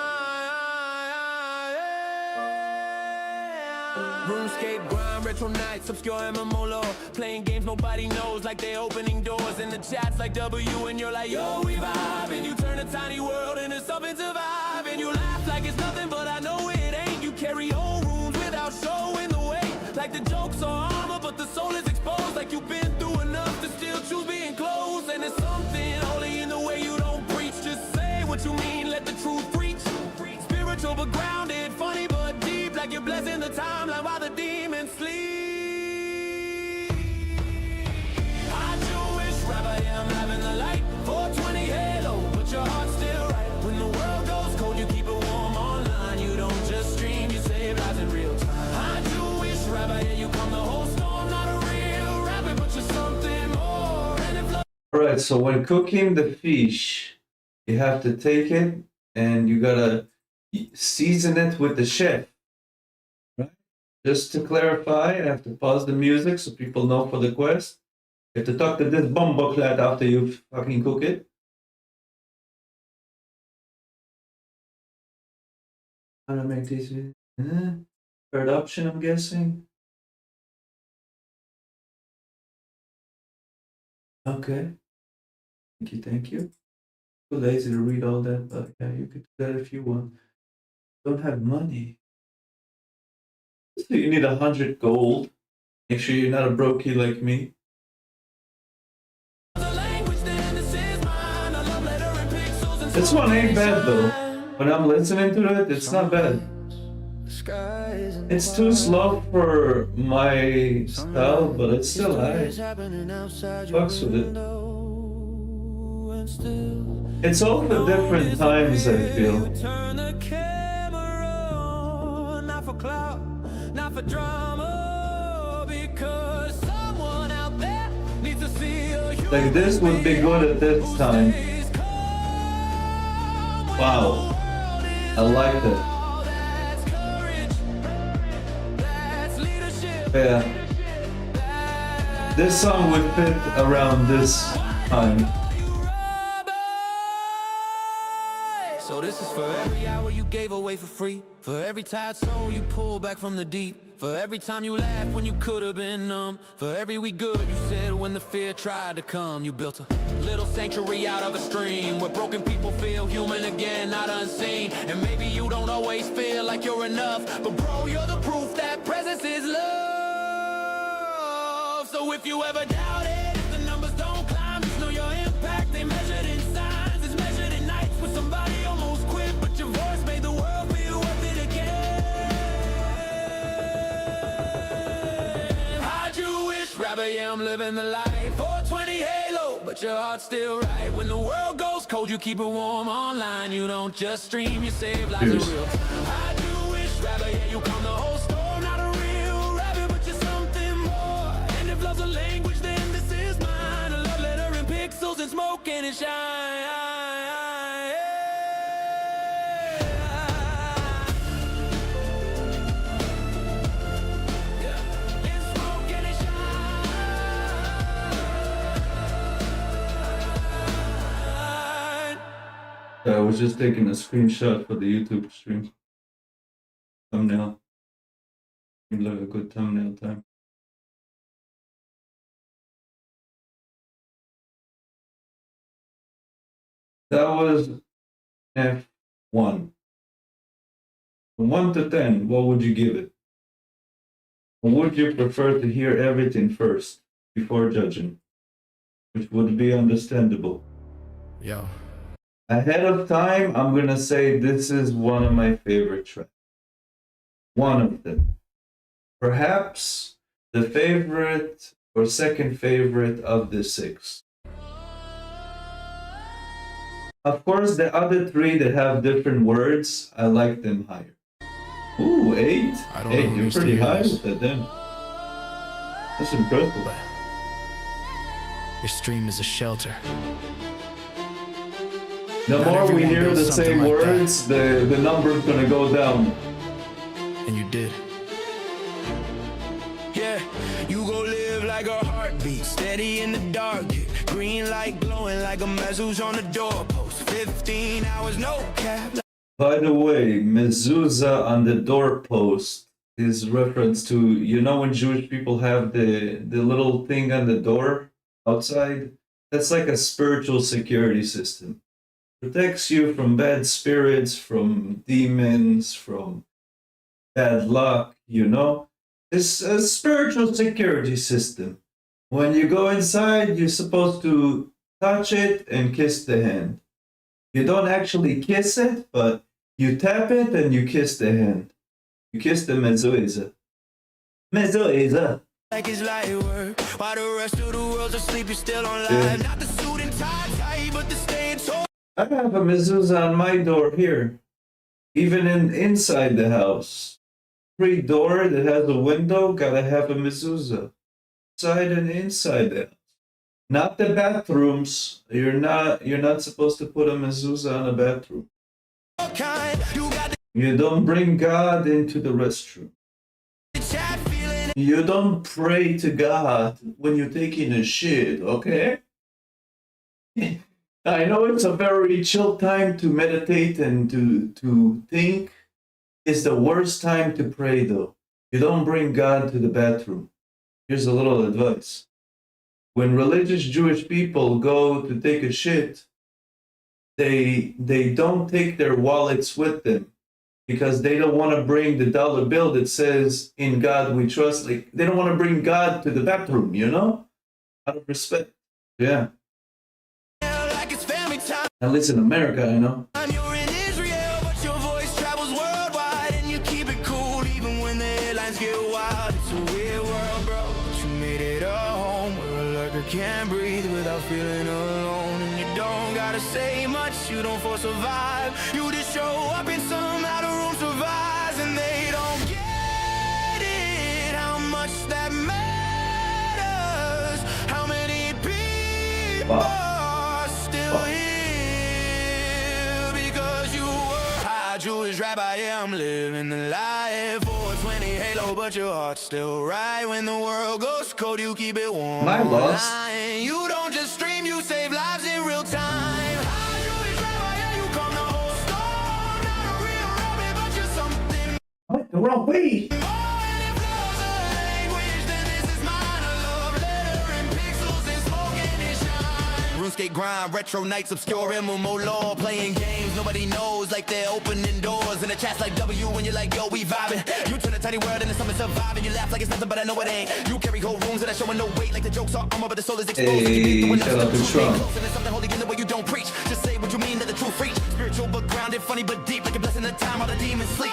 RuneScape grind, retro nights, obscure MMO lore. Playing games nobody knows, like they opening doors. In the chats like W, and you're like, yo, we vibe. And you turn a tiny world into something to vibe. And you laugh like it's nothing, but I know it ain't. You carry old runes without showing the weight. Like the jokes are armor, but the soul is exposed. Like you've been through enough to still choose being close. And it's something holy in the way you don't preach. Just say what you mean, let the truth preach. Spiritual but grounded, funny but deep. Like you're blessing the timeline while the demons sleep. I do wish Rabbi I'm having the light, 420 halo, but your heart's still right. When the world goes cold, you keep it warm online. You don't just stream, you save lives in real time. I do wish Rabbi, yeah, you calm the whole storm. Not a real rapper, but you're something more. And if love Alright, so when cooking the fish, you have to take it and you gotta season it with the chef. Right? Just to clarify, I have to pause the music so people know for the quest. You have to talk to this bumbleclad after you fucking cook it. How to make these videos? Third option, I'm guessing. Okay. Thank you. Too lazy to read all that, but yeah, you could do that if you want. Don't have money. So you need 100 gold. Make sure you're not a brokey like me. the language, then this is mine. A love letter and pixels and This one ain't bad though. sunshine. When I'm listening to it, it's not bad. The skies and It's too slow for my style, but it's still high. Fucks with it. It's all for different times, I feel. Turn the camera on, not for clout, not for drama, because someone out there needs to see a human Like this would be good at this who time. stays calm when Wow. the world is I like that. all. That's courage, that's leadership. Yeah. This song would fit around this time. So this is for every hour you gave away for free, for every tired soul you pulled back from the deep, for every time you laughed when you could have been numb, for every we good you said when the fear tried to come. You built a little sanctuary out of a stream where broken people feel human again, not unseen. And maybe you don't always feel like you're enough, but bro, you're the proof that presence is love. So if you ever doubt it, if the numbers don't climb, just know your impact ain't measured in signs, it's measured in nights when somebody almost quit, but your voice made the world feel worth it again. How'd you wish, rapper, yeah, I'm living the life. 420 halo, but your heart's still right. When the world goes cold, you keep it warm online. You don't just stream, you save lives in real time. How'd you wish, rapper, yeah, you calm the whole storm. Not a real rapper, but you're something more. And if love's a language, then this is mine. A love letter in pixels and smoke and it shine. I was just taking a screenshot for the YouTube stream. Thumbnail. Seems like a good thumbnail time. That was F1. From 1 to 10, what would you give it? Or would you prefer to hear everything first before judging? Which would be understandable. Yo. Ahead of time, I'm gonna say this is one of my favorite tracks. One of them. Perhaps the favorite or second favorite of the 6. Of course, the other 3 that have different words, I like them higher. Ooh, 8? I don't 8, know who you're needs to pretty hear high this. with that then. That's impressive. Your stream is a shelter. The Not more we everyone hear builds the something same like that. words, the number's gonna go down. And you did. Yeah, you go live like a heartbeat, steady in the dark. Green light glowing like a mezuzah on the doorpost. 15 hours, no cap. By the way, mezuzah on the doorpost is reference to, you know, when Jewish people have the little thing on the door outside? That's like a spiritual security system. Protects you from bad spirits, from demons, from bad luck, you know? It's a spiritual security system. When you go inside, you're supposed to touch it and kiss the hand. You don't actually kiss it, but you tap it and you kiss the hand. You kiss the mezuzah. Mezuzah. Like it's light work, while the rest of the world's asleep, you're still on live. Not the suit and tie, but the staying tall. I have a mezuzah on my door here. Even inside the house. Every door that has a window gotta have a mezuzah. Outside and inside the house. Not the bathrooms. You're not supposed to put a mezuzah on a bathroom. You got You don't bring God into the restroom. the chat feeling. You don't pray to God when you're taking a shit, okay? I know it's a very chill time to meditate and to think. It's the worst time to pray, though. You don't bring God to the bathroom. Here's a little advice. When religious Jewish people go to take a shit, they don't take their wallets with them because they don't want to bring the dollar bill that says, "In God we trust." Like, they don't want to bring God to the bathroom, you know? Out of respect. Yeah. Like it's family time. At least in America, I know. You're in Israel, but your voice travels worldwide, and you keep it cool even when the headlines get wild. It's a weird world, bro, but you made it a home where a lurker can't breathe without feeling alone. And you don't gotta say much, you don't force a vibe. You just show up and somehow the room survives, and they don't get it how much that matters. How many people are still here because you were high Jewish rabbi, yeah, I'm living the life. 420 halo, halo, but your heart's still right. When the world goes cold, you keep it warm. Am I lost? online. You don't just stream, you save lives in real time. Hydraulic driver, yeah, you calm the whole storm. Not a real rabbit, but you're something What? The wrong way. more. And if love's a language, then this is mine. A love letter in pixels and smoke and it shine. RuneScape grind, retro nights, obscure MMO lore. Playing games nobody knows, like they're opening doors. In the chats like W when you're like, yo, we vibing. You turn a tiny world into something surviving. You laugh like it's nothing, but I know it ain't. You carry whole rooms that are showing no weight, like the jokes are armor, but the soul is exposed. Hey, shout out to Strong. And there's something holy in the way you don't preach. Just say what you mean, let the truth reach. Spiritual but grounded, funny but deep, like a blessing the time all the demons sleep.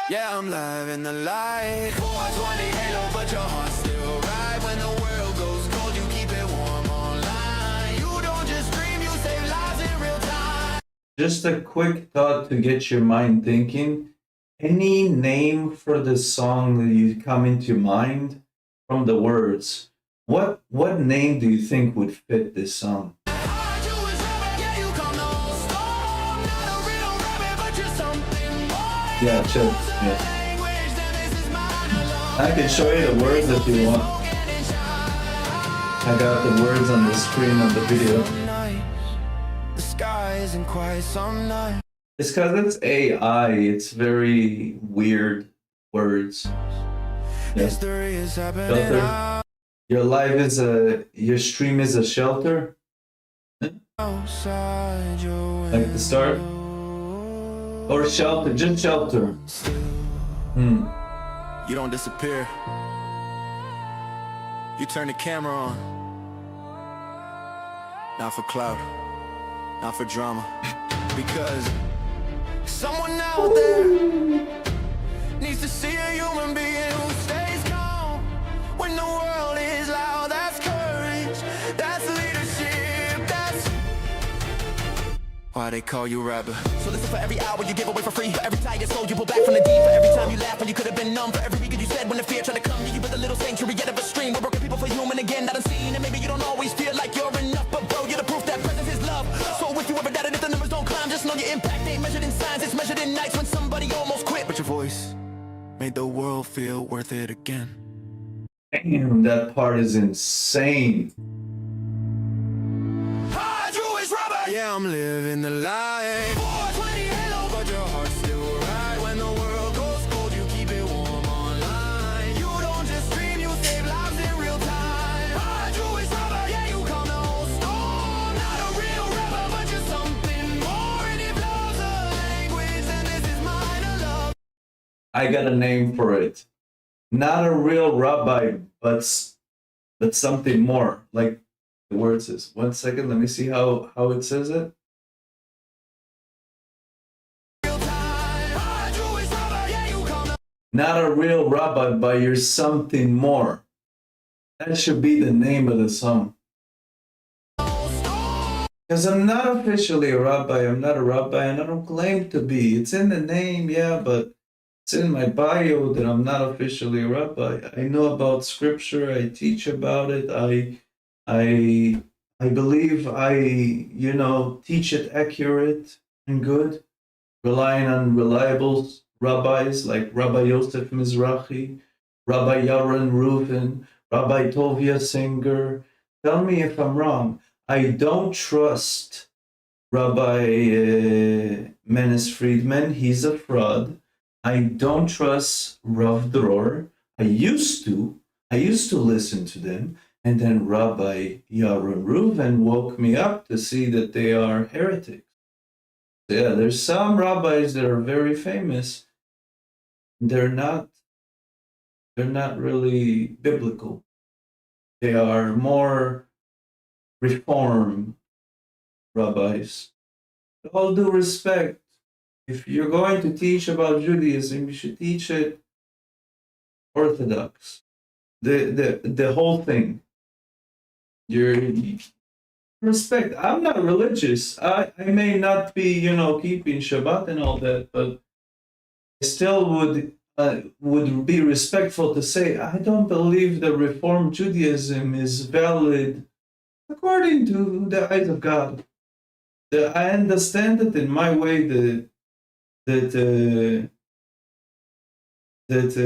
Yeah, I'm live in the light. 420 halo, but your heart's still right. When the world goes cold, you keep it warm online. You don't just dream, you save lives in real time. Just a quick thought to get your mind thinking. Any name for the song that you come into mind from the words? What name do you think would fit this song? Hard you is rabbit, yeah, you come no storm. Not a real rabbit, but you're something more. Yeah, chill. Yeah. Language, then this is mine alone. I can show you the words if you want. Smoking and shine. I got the words on the screen of the video. Nights, the sky isn't quite some night. It's because it's AI. It's very weird words. Yeah. History is happening Shelter. Your life is your stream is a shelter. outside your Like the start? window. Or shelter, just shelter. Hmm. You don't disappear. You turn the camera on. Not for clout, not for drama. Because someone out there needs to see a human being who stays calm when the world is loud. That's courage, that's leadership, that's why they call you rapper. So listen, for every hour you give away for free, for every tired soul you pull back from the deep, for every time you laugh when you could have been numb, for every weekend you said when the fear tried to come, you built a little sanctuary out of a stream. We're broken people for human again, not unseen, and maybe you don't always feel like you're enough, but bro, you're the proof that presence is love. So if you ever doubted if the numbers don't climb, just know your impact ain't measured in signs, it's measured in nights when somebody almost quit. But your voice made the world feel worth it again. Damn, that part is insane. Yeah, I'm living the life. 420 halo, but your heart's still right. When the world goes cold, you keep it warm online. You don't just stream, you save lives in real time. Jewish rapper, yeah, you calm the whole storm. Not a real rapper, but you're something more. And if love's a language, then this is mine a love. I got a name for it. Not a real rabbi, but something more. Like the word says. 1 second, let me see how it says it. Real time. Jewish rapper, yeah, you calm the Not a real rabbi, but you're something more. That should be the name of the song. whole storm. Because I'm not officially a rabbi. I'm not a rabbi, and I don't claim to be. It's in the name, yeah, but it's in my bio that I'm not officially a rabbi. I know about scripture. I teach about it. I believe I teach it accurate and good, relying on reliable rabbis like Rabbi Yosef Mizrahi, Rabbi Yaron Reuven, Rabbi Tovia Singer. Tell me if I'm wrong. I don't trust Rabbi Menes Friedman. He's a fraud. I don't trust Rav Dror. I used to listen to them. And then Rabbi Yaron Reuven woke me up to see that they are heretics. Yeah, there's some rabbis that are very famous. They're not really biblical. They are more reform rabbis. With all due respect, if you're going to teach about Judaism, you should teach it Orthodox. The whole thing. Your respect. I'm not religious. I may not be, keeping Shabbat and all that, but I still would be respectful to say I don't believe that Reform Judaism is valid according to the eyes of God. I understand it in my way that that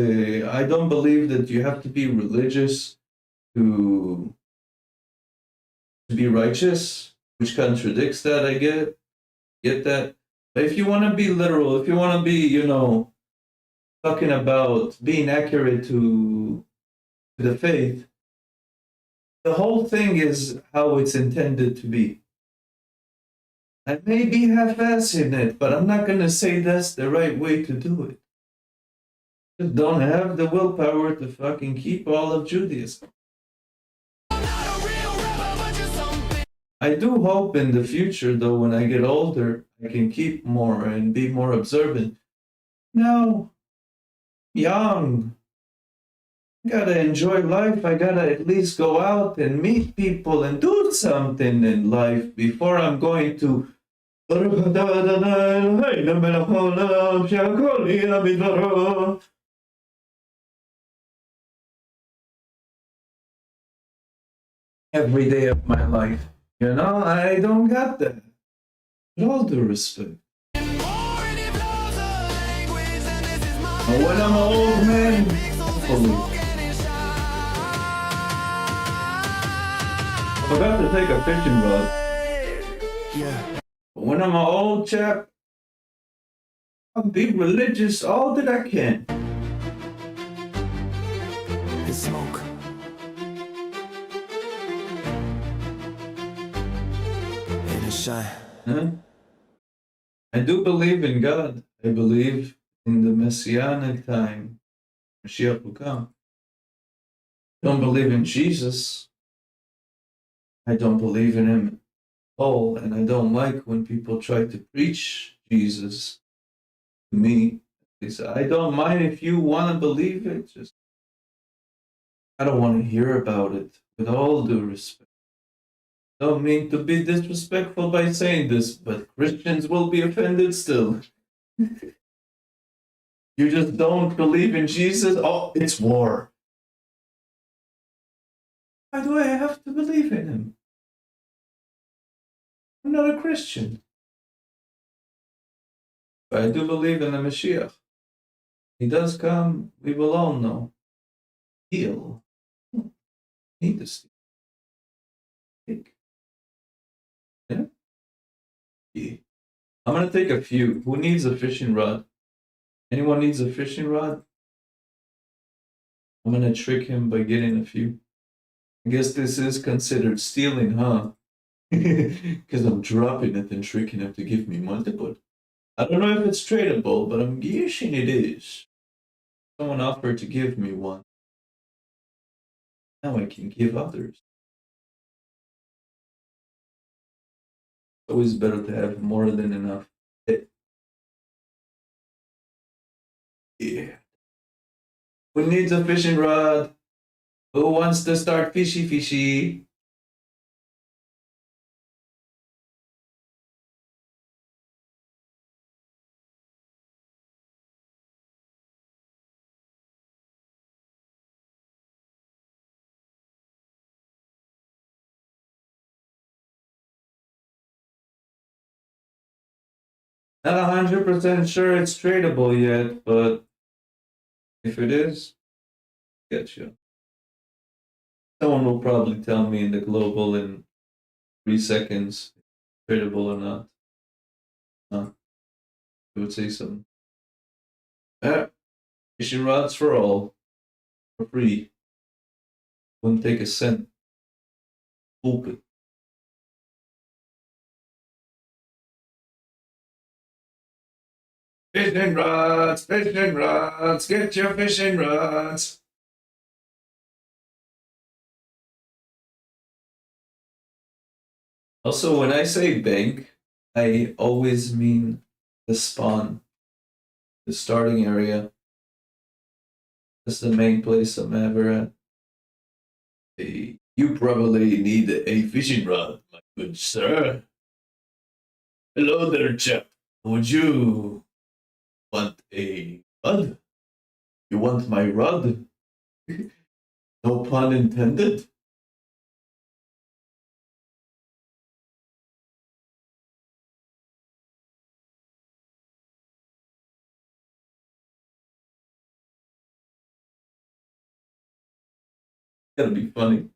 I don't believe that you have to be religious to be righteous, which contradicts that. I get that. But if you want to be literal, if you want to be, talking about being accurate to the faith, the whole thing is how it's intended to be. I may be half-assing it, but I'm not gonna say that's the right way to do it. Just don't have the willpower to fucking keep all of Judaism. I do hope in the future, though, when I get older, I can keep more and be more observant. Now, young, I gotta enjoy life. I gotta at least go out and meet people and do something in life before I'm going to. Every day of my life. I don't got that. With all due respect. But when I'm an old man, hopefully. I forgot to take a fishing rod. But when I'm an old chap, I'll be religious all that I can. It's smoke. And it's shine. Huh? I do believe in God. I believe in the messianic time. Mashiach will come. I don't believe in Jesus. I don't believe in him at all, and I don't like when people try to preach Jesus to me. I don't mind if you want to believe it, just I don't want to hear about it, with all due respect. Don't mean to be disrespectful by saying this, but Christians will be offended still. You just don't believe in Jesus? Oh, it's war. Why do I have to believe in him? I'm not a Christian. But I do believe in the Mashiach. He does come, we will all know. Heal. Need to steal. Yeah? Yeah. I'm gonna take a few. Who needs a fishing rod? Anyone needs a fishing rod? I'm gonna trick him by getting a few. I guess this is considered stealing, huh? Because I'm dropping it and tricking him to give me multiple. I don't know if it's tradable, but I'm guessing it is. Someone offered to give me one. Now I can give others. It's always better to have more than enough. Yeah. Who needs a fishing rod? Who wants to start fishy fishy? Not 100% sure it's tradable yet, but if it is, get you. Someone will probably tell me in the global in 3 seconds, tradable or not. Huh? I would say something. Fishing rods for all, for free. Wouldn't take a cent. Open. Fishing rods, get your fishing rods. Also, when I say bank, I always mean the spawn, the starting area. That's the main place I'm ever at. Hey, you probably need a fishing rod, my good sir. Hello there, chap. Would you want a rod? You want my rod? No pun intended. Gotta be funny.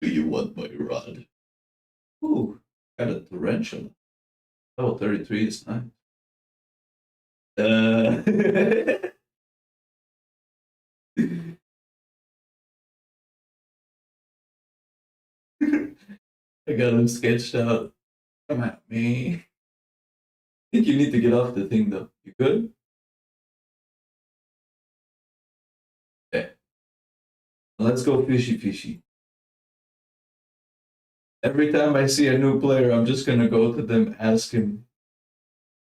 Do you want my rod? Ooh, got a tarantula. Oh, 33 is nice. I got him sketched out. Come at me. I think you need to get off the thing though. You good? Okay. Let's go fishy. Every time I see a new player, I'm just gonna go to them, ask him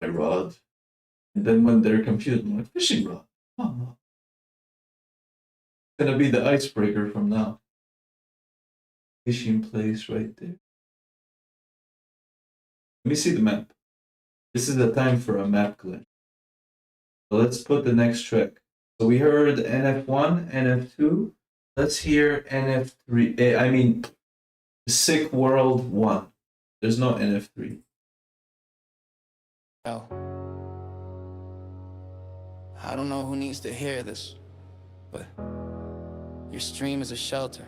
my rod. And then when they're confused, I'm like, fishing rod. Oh. It's gonna be the icebreaker from now. Fishing place right there. Let me see the map. This is the time for a map glitch. So let's put the next track. So we heard NF1, NF2. Let's hear NF3. I mean, Sick World 1. There's no NF3. Yo, I don't know who needs to hear this, but your stream is a shelter.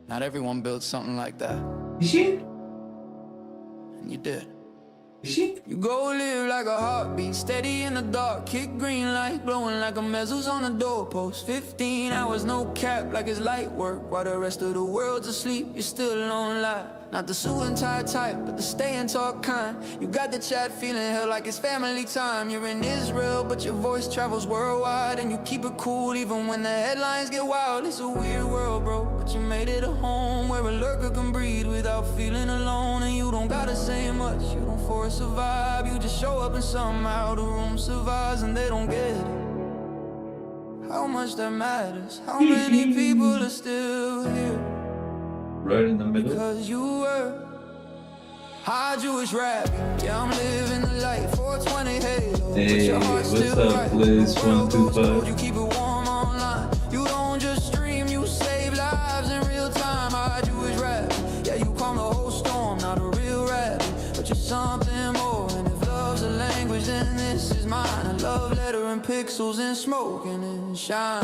Not everyone builds something like that, Is she? and you did. Is she? You go live like a heartbeat, steady in the dark, kick green light, glowing like a mezzos on a doorpost. 15 hours, no cap, like it's light work. While the rest of the world's asleep, you're still on live. Not the suit and tie type, but the stay and talk kind. You got the chat feeling hell like it's family time. You're in Israel, but your voice travels worldwide, and you keep it cool even when the headlines get wild. It's a weird world, bro, but you made it a home where a lurker can breathe without feeling alone. And you don't gotta say much, you don't force a vibe. You just show up and somehow the room survives, and they don't get it. How much that matters, how many people are still here. Right in the middle. Because you were high Jewish rap. Yeah, I'm living the life 420 halo. Hey, But your heart's what's still up, right. Liz? The world goes 125. cold, you keep it warm online. You don't just stream, you save lives in real time. High Jewish rap. Yeah, you calm the whole storm, not a real rap, but you're something more. And if love's a language, then this is mine. A love letter in pixels and smoke and in shine.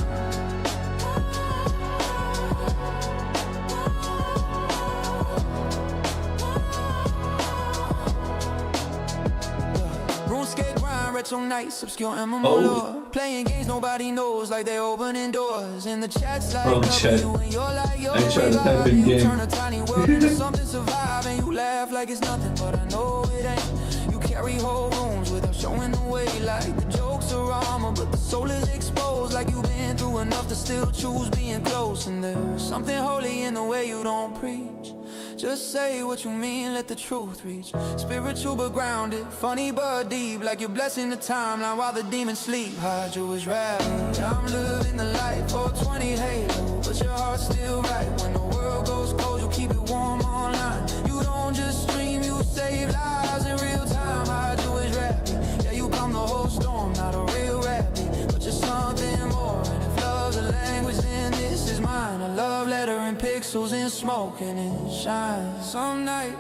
RuneScape grind, retro nights, obscure MMO lore. Playing games nobody knows, like they opening doors. In the chat's like chat. you and you're like yo, I try to type in you game. turn a tiny world into something surviving. You laugh like it's nothing, but I know it ain't. You carry whole rooms without showing the way. Like the jokes are armor, but the soul is exposed. Like you've been through enough to still choose being close. And there's something holy in the way you don't preach. Just say what you mean, let the truth reach. Spiritual but grounded, funny but deep. Like you're blessing the timeline while the demons sleep. High Jewish rap. I'm living the life 420 halo, but your heart's still right. When the world goes cold, you keep it warm online. You don't just stream, you save lives in real time. High Jewish rap. Yeah, you calm the whole storm, not a real rap, but you're something more. And if love's a language, then this is mine. A love letter in pixels and smoke and it shines. Some night,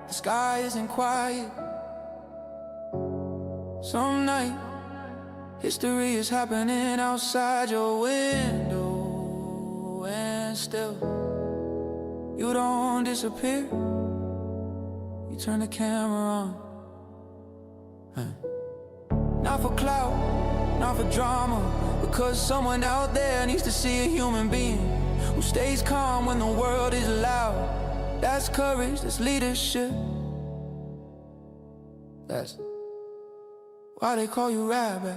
the sky isn't quiet. Some night, history is happening outside your window. And still, you don't disappear. You turn the camera on. Not for clout, not for drama, because someone out there needs to see a human being who stays calm when the world is loud. That's courage, that's leadership. That's why they call you Rabbi.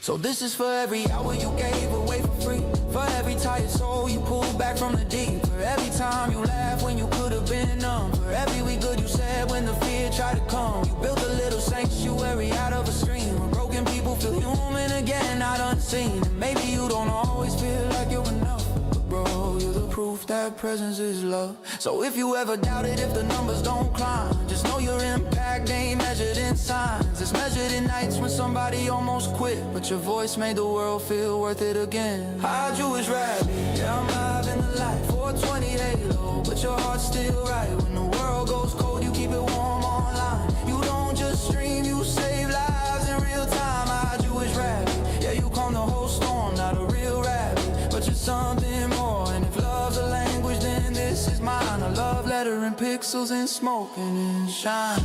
So this is for every hour you gave away for free, for every tired soul you pulled back from the deep, for every time you laughed when you could have been numb, for every week good you said when the fear tried to come. You built a little sanctuary out of a stream where broken people feel human again, not unseen. And maybe you don't always feel like you're enough, but bro, you're the proof that that presence is love. So if you ever doubted if the numbers don't climb, just know your impact ain't measured in signs. It's measured in nights when somebody almost quit, but your voice made the world feel worth it again. Hi, Jewish rabbi, yeah, I'm live in the light. 420 halo, but your heart's still right. When the world goes cold, you keep it warm online. You don't just stream, you save lives in real time. Hi, Jewish rabbi, yeah, you calm the whole storm. Not a real rabbit, but you're something more. And if love's a language, then this is mine. A love letter in pixels and smoke and in shine.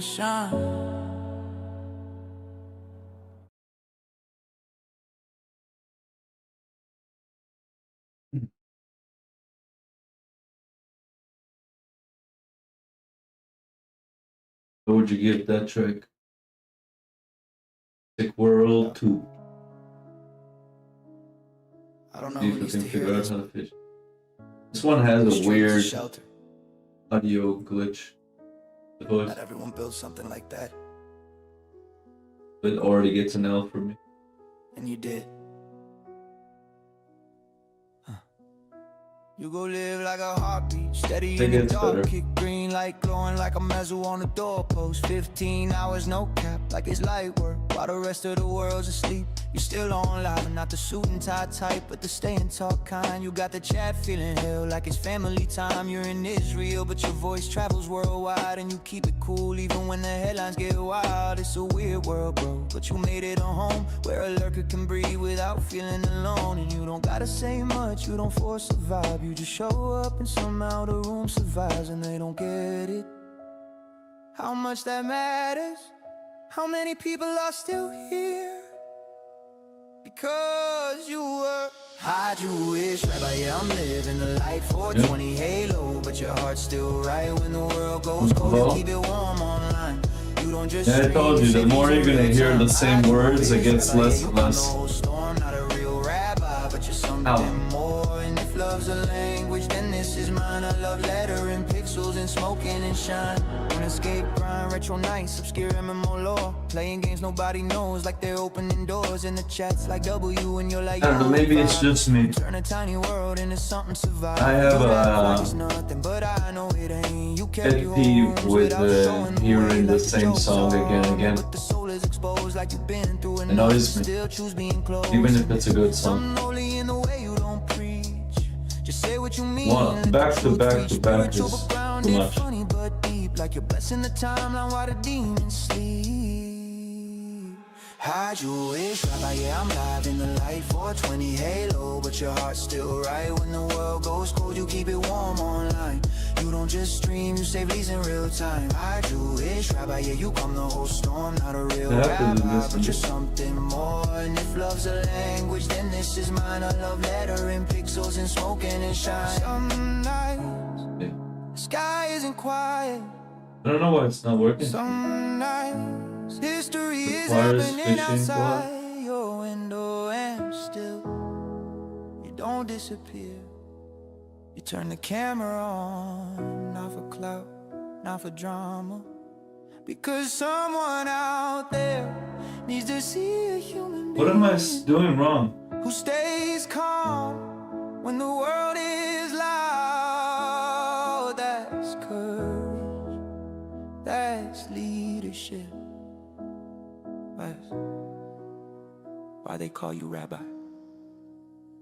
Shine. What would you give that track? Sick World 2. I don't know See who if we needs can to hear figure out this. how to fish. This one has a Strength weird is shelter. audio glitch. The voice, Not everyone builds something like that, but it already gets an L for me. and you did. You go live like a heartbeat, steady Think in the it's dark, better. kick green like glowing like a mezzo on the doorpost. 15 hours, no cap, like it's light work, while the rest of the world's asleep. You still on live, and not the suit and tie type, but the stay and talk kind. You got the chat feeling hell like it's family time. You're in Israel, but your voice travels worldwide, and you keep it cool even when the headlines get wild. It's a weird world, bro, but you made it a home where a lurker can breathe without feeling alone. And you don't gotta say much, you don't force a vibe. You just show up and somehow the room survives, and they don't get it. How much that matters, how many people are still here because you were high Jewish rabbi. Yeah, I'm living the life. 420 halo, but your heart's still right. When the world goes cold, you keep it warm online. You don't just Yeah, I told you, the more you're gonna hear the same words, it gets less and less. Not a real rabbi, but you're something more. And if love's a language, then this is mine. A love letter in pixels and smoking and shine. An escape grind, retro nights, obscure MMO lore. Playing games nobody knows, like they're opening doors. In the chats like W, and you're like, I don't know, maybe it's just me. turn a tiny world into something survive. I have nothing, but I know it ain't. You pet peeve with hearing the same song again and again. But the soul is exposed like you've been through enough. Annoys me. Still choose being close. Even if it's a good song. Something holy in the way you don't preach. Just say what you mean. One, and back the to truth back reach. to back Spiritual is but grounded, too much. funny but deep, like you're blessing the timeline while the demons sleep. Hi Jewish rabbi, yeah, I'm live in the light. 420 halo, but your heart's still right. When the world goes cold, you keep it warm online. You don't just stream, you save leads in real time. Hi Jewish rabbi, yeah, you calm the whole storm. Not a real rabbi, but you're something more. And if love's a language, then this is mine. A love letter in pixels and smoking and shine. Some nights, the sky isn't quiet. I don't know why it's not working. Some nights, history is Requires happening fishing outside your window, and still you don't disappear. You turn the camera on, not for clout, not for drama, because someone out there needs to see a human being. What am I doing wrong? Who stays calm when the world is loud. That's courage, that's leadership. That's why they call you rabbi.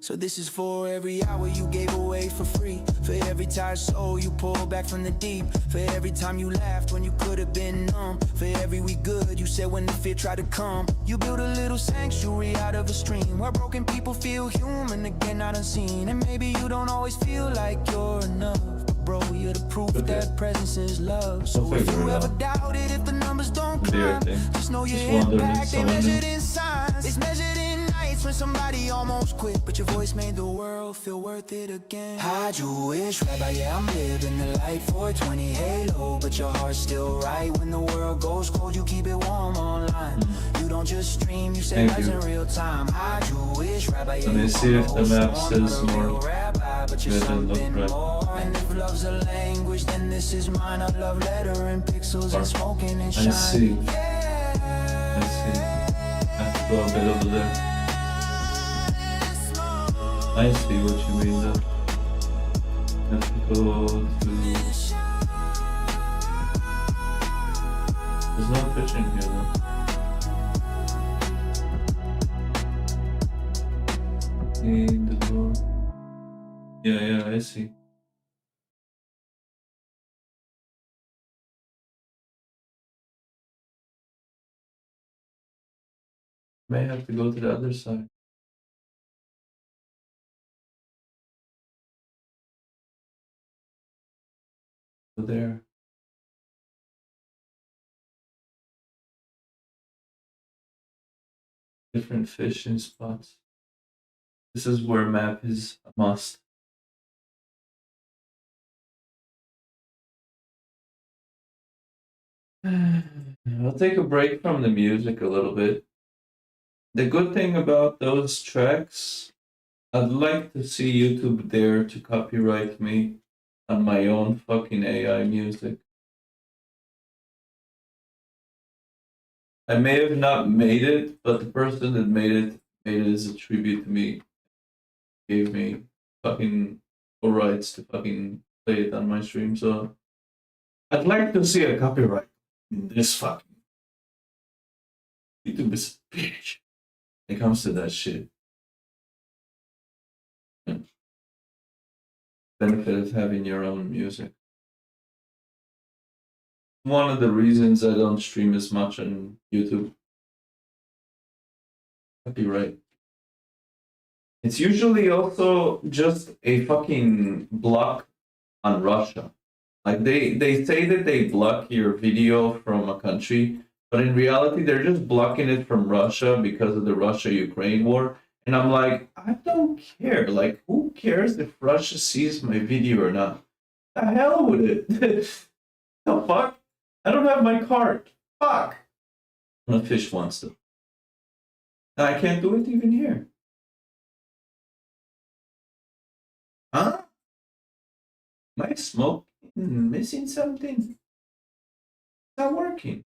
So this is for every hour you gave away for free, for every tired soul you pulled back from the deep, for every time you laughed when you could have been numb, for every we good you said when the fear tried to come. You built a little sanctuary out of a stream where broken people feel human again, not unseen. And maybe you don't always feel like you're enough, but bro, you're the proof that presence is love. So if you ever doubted if the numbers don't climb, just know your impact ain't measured in signs. It's measured in nights when somebody almost quit, but your voice made the world feel worth it again. Hi, Jewish rabbi, yeah, I'm living the life. 420 halo, but your heart's still right. When the world goes cold, you keep it warm online. You don't just stream, you say lives in real time. Hi, Jewish rabbi, yeah, Let me see if the map says more. but you're something more. And if love's a language, then this is mine. A love letter in pixels and smoking and shine. I see. I see. I have to go a bit over there. I see what you mean though. I have to go to... There's no fishing here though. In the door. Yeah, I see. May have to go to the other side. Go there. Different fishing spots. This is where map is a must. I'll take a break from the music a little bit. The good thing about those tracks, I'd like to see YouTube dare to copyright me on my own fucking AI music. I may have not made it, but the person that made it as a tribute to me. Gave me fucking full rights to fucking play it on my stream, so I'd like to see a copyright in this fucking. YouTube is a bitch when it comes to that shit. Benefit of having your own music. One of the reasons I don't stream as much on YouTube. Copyright. It's usually also just a fucking block on Russia. Like they say that they block your video from a country, but in reality they're just blocking it from Russia because of the Russia-Ukraine war. And I'm like, I don't care. Like, who cares if Russia sees my video or not? The hell with it. The fuck? I don't have my card. Fuck. I'm gonna fish once though. I can't do it even here. Huh? Am I smoking? Missing something? It's not working.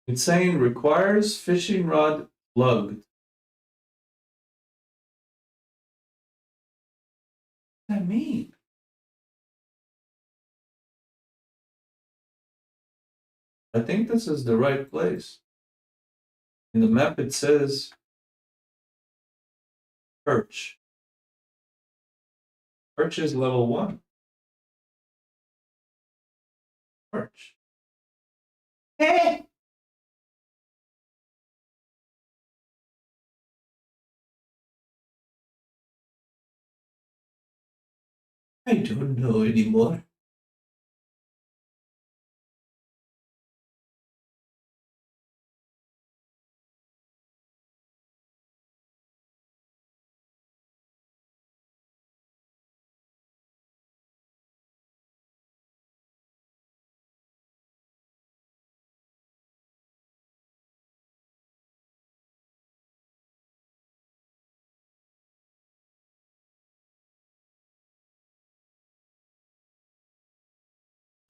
It's saying requires fishing rod plugged. What does that mean? I think this is the right place. In the map it says perch. Perch is level 1. Perch. Hey! I don't know anymore.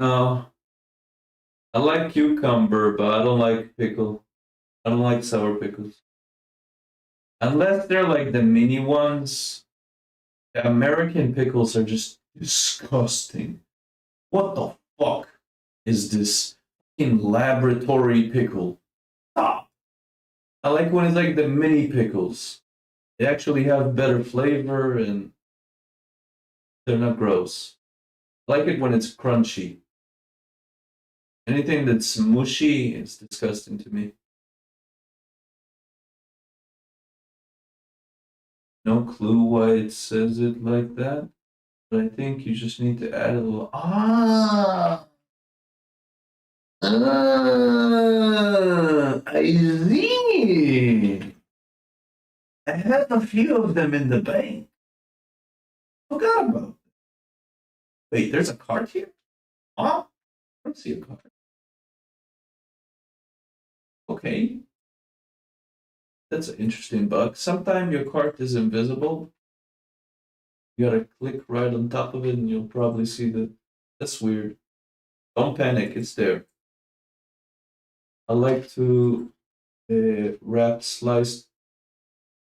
No. I like cucumber, but I don't like pickle. I don't like sour pickles. Unless they're like the mini ones. The American pickles are just disgusting. What the fuck is this fucking laboratory pickle? Stop! I like when it's like the mini pickles. They actually have better flavor and they're not gross. I like it when it's crunchy. Anything that's mushy is disgusting to me. No clue why it says it like that, but I think you just need to add a little. I see. I have a few of them in the bank. Forgot about them. Wait, there's a card here? Huh? I don't see a card. Okay. That's an interesting bug. Sometimes your card is invisible. You gotta click right on top of it and you'll probably see that. That's weird. Don't panic, it's there. I like to wrap sliced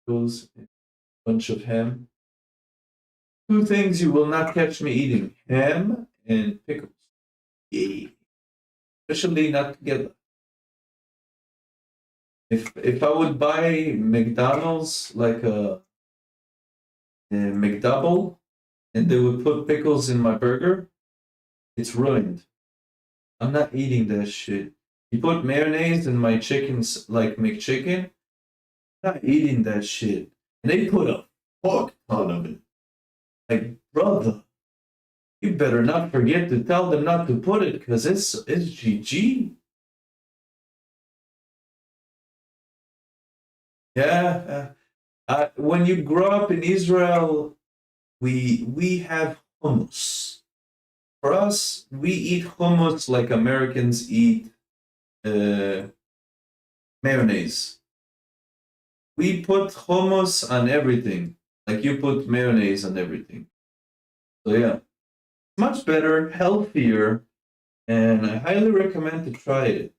pickles in a bunch of ham. Two things you will not catch me eating: ham and pickles. Yeah. Especially not together. If I would buy McDonald's like a McDouble and they would put pickles in my burger, it's ruined. I'm not eating that shit. You put mayonnaise in my chickens like McChicken, I'm not eating that shit. And they put a fuck ton of it. Like, brother, you better not forget to tell them not to put it because it's GG. Yeah. When you grow up in Israel, we have hummus. For us, we eat hummus like Americans eat mayonnaise. We put hummus on everything, like you put mayonnaise on everything. So yeah, much better, healthier, and I highly recommend to try it.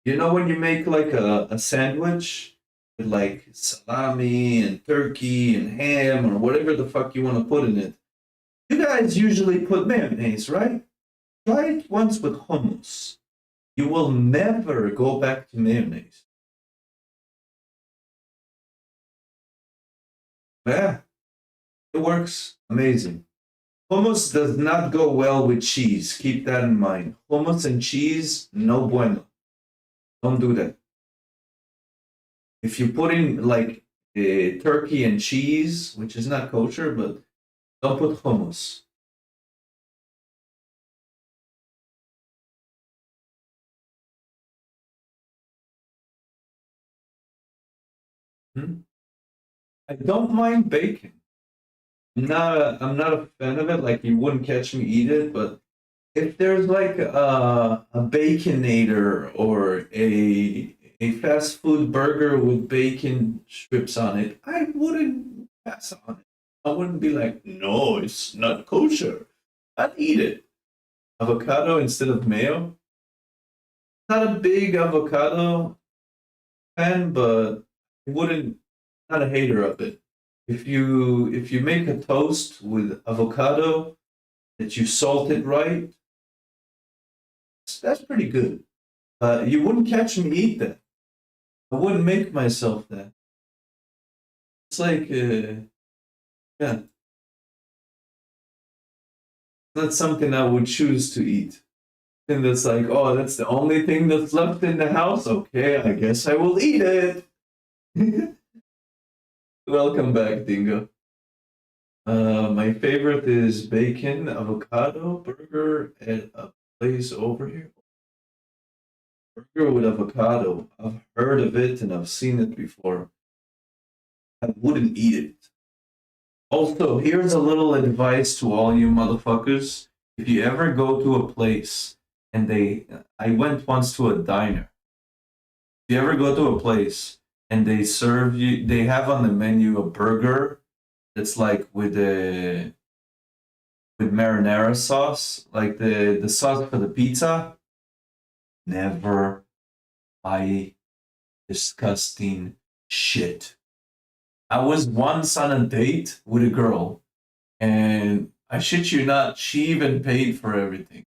You know when you make like a sandwich with like salami and turkey and ham or whatever the fuck you want to put in it, you guys usually put mayonnaise, right? Try it once with hummus. You will never go back to mayonnaise. Yeah, it works amazing. Hummus does not go well with cheese. Keep that in mind. Hummus and cheese, no bueno. Don't do that. If you put in like turkey and cheese, which is not kosher, but don't put hummus. I don't mind bacon. I'm not a fan of it. Like you wouldn't catch me eat it, but if there's like a baconator or a fast food burger with bacon strips on it, I wouldn't pass on it. I wouldn't be like, no, it's not kosher. I'd eat it. Avocado instead of mayo. Not a big avocado fan, but I wouldn't. Not a hater of it. If you make a toast with avocado that you salt it right, that's pretty good. You wouldn't catch me eat that. I wouldn't make myself that. It's like, yeah. That's something I would choose to eat. And that's like, oh, that's the only thing that's left in the house? Okay, I guess I will eat it. Welcome back, Dingo. My favorite is bacon, avocado, burger at a place over here. Burger with avocado. I've heard of it and I've seen it before. I wouldn't eat it. Also, here's a little advice to all you motherfuckers. If you ever go to a place and I went once to a diner. If you ever go to a place and they serve you, they have on the menu a burger that's like with marinara sauce, like the sauce for the pizza. Never buy disgusting shit. I was once on a date with a girl, and I shit you not, she even paid for everything.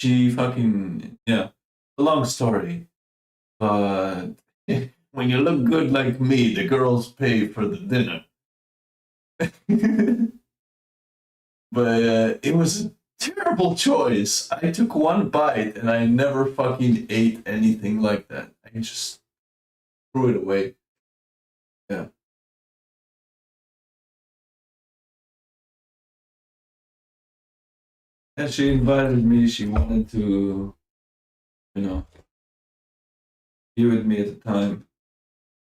She fucking, yeah, a long story. But when you look good like me, the girls pay for the dinner. But it was a terrible choice. I took one bite and I never fucking ate anything like that. I just threw it away. Yeah. And she invited me. She wanted to, be with me at the time.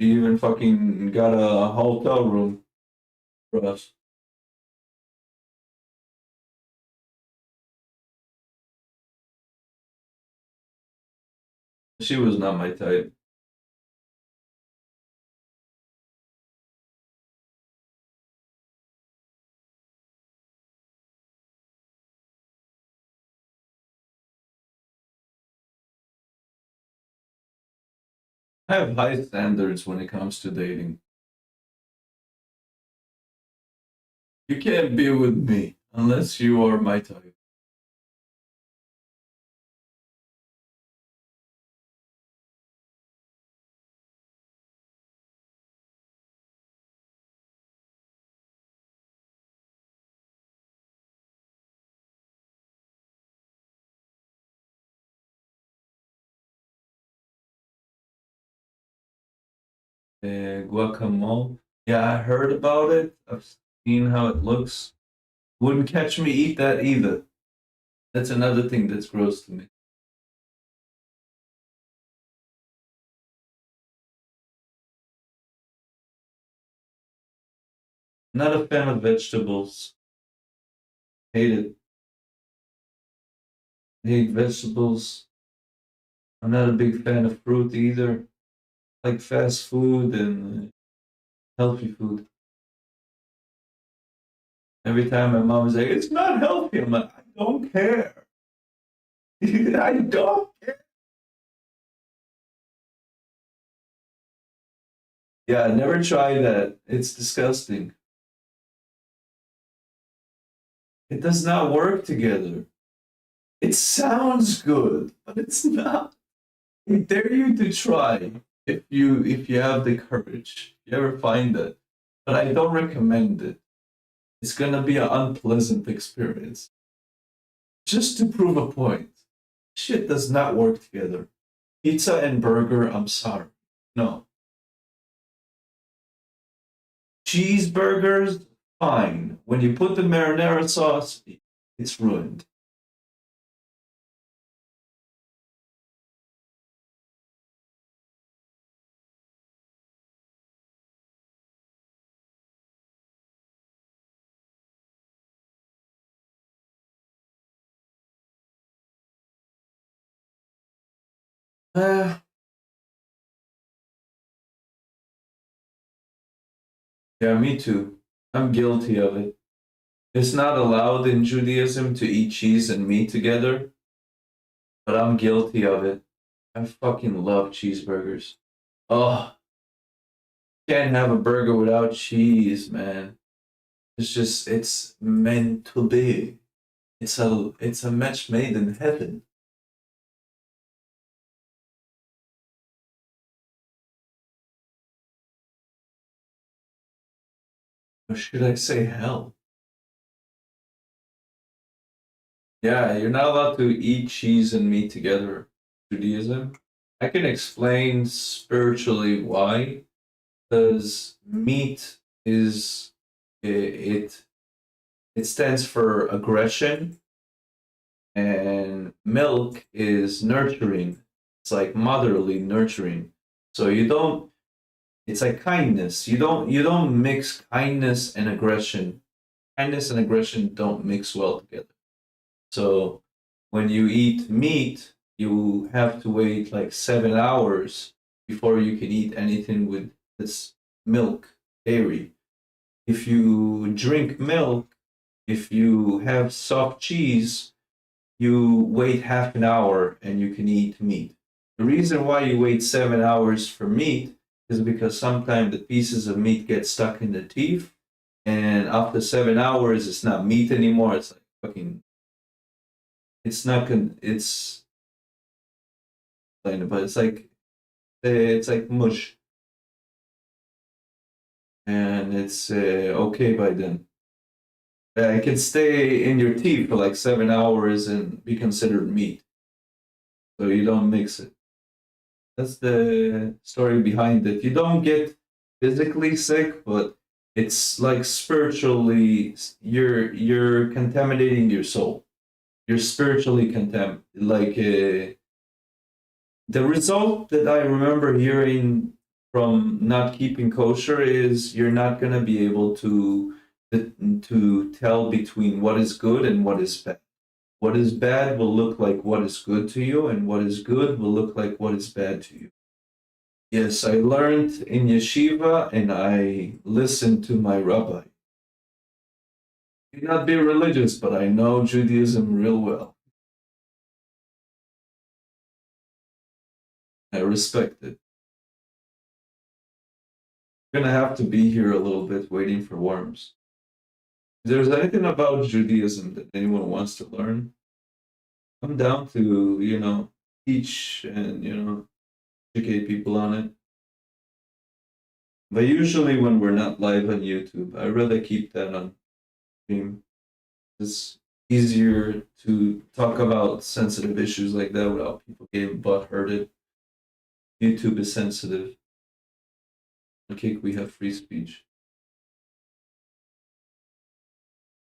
She even fucking got a hotel room for us. She was not my type. I have high standards when it comes to dating. You can't be with me unless you are my type. Guacamole. Yeah, I heard about it. I've seen how it looks. Wouldn't catch me eat that either. That's another thing that's gross to me. Not a fan of vegetables. Hate it. Hate vegetables. I'm not a big fan of fruit either. Like fast food and healthy food. Every time my mom is like, it's not healthy, I'm like, I don't care. I don't care. Yeah, never try that. It's disgusting. It does not work together. It sounds good, but it's not. I dare you to try if you have the courage. If you ever find it. But I don't recommend it. It's gonna be an unpleasant experience. Just to prove a point. Shit does not work together. Pizza and burger, I'm sorry. No. Cheeseburgers, fine. When you put the marinara sauce, it's ruined. Uh, yeah, me too. I'm guilty of it. It's not allowed in Judaism to eat cheese and meat together, but I'm guilty of it. I fucking love cheeseburgers. Oh, can't have a burger without cheese, man. It's meant to be. It's a match made in heaven. Or should I say hell? Yeah, you're not allowed to eat cheese and meat together. Judaism. I can explain spiritually why. Because meat is it stands for aggression, and milk is nurturing. It's like motherly nurturing. So you don't. It's like kindness. You don't mix kindness and aggression. Kindness and aggression don't mix well together. So when you eat meat, you have to wait like 7 hours before you can eat anything with this milk, dairy. If you drink milk, if you have soft cheese, you wait half an hour and you can eat meat. The reason why you wait 7 hours for meat is because sometimes the pieces of meat get stuck in the teeth, and after 7 hours, it's not meat anymore. It's like fucking. It's not. It's. But it's like mush, and it's okay by then. It can stay in your teeth for like 7 hours and be considered meat. So you don't mix it. That's the story behind it. You don't get physically sick, but it's like spiritually you're contaminating your soul. You're spiritually like the result that I remember hearing from not keeping kosher is you're not going to be able to tell between what is good and what is bad. What is bad will look like what is good to you, and what is good will look like what is bad to you. Yes, I learned in yeshiva and I listened to my rabbi. I may not be religious, but I know Judaism real well. I respect it. I'm gonna have to be here a little bit waiting for worms. If there's anything about Judaism that anyone wants to learn, I'm down to, teach and, educate people on it. But usually when we're not live on YouTube, I rather keep that on stream. It's easier to talk about sensitive issues like that without people getting butt-hurted. YouTube is sensitive. On Kick, we have free speech.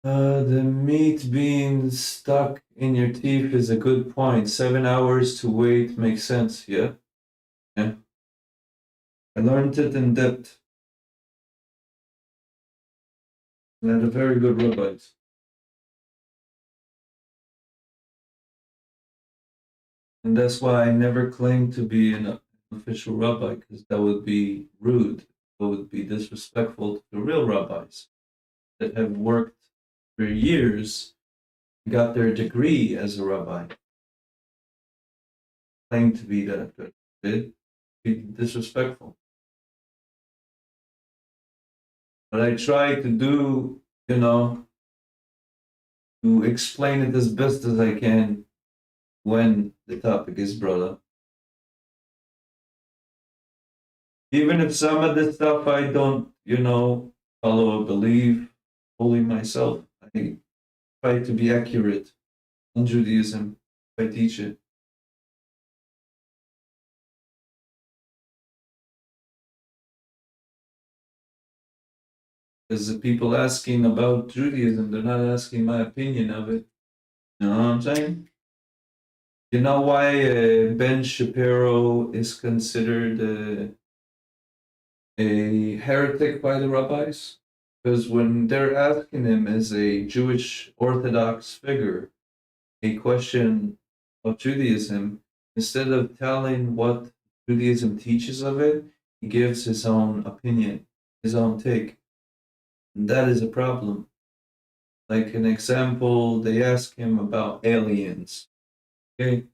The meat being stuck in your teeth is a good point. 7 hours to wait makes sense, yeah? Yeah. I learned it in depth. And had a very good rabbis. And that's why I never claimed to be an official rabbi, because that would be rude. It would be disrespectful to the real rabbis that have worked for years, got their degree as a rabbi. Claim to be that good. It'd be disrespectful. But I try to do, to explain it as best as I can when the topic is brought up. Even if some of the stuff I don't, follow or believe fully myself, I try to be accurate on Judaism if I teach it. Because the people asking about Judaism, they're not asking my opinion of it. You know what I'm saying? You know why Ben Shapiro is considered a heretic by the rabbis? Because when they're asking him as a Jewish Orthodox figure a question of Judaism, instead of telling what Judaism teaches of it, he gives his own opinion, his own take. And that is a problem. Like an example, they ask him about aliens. Okay?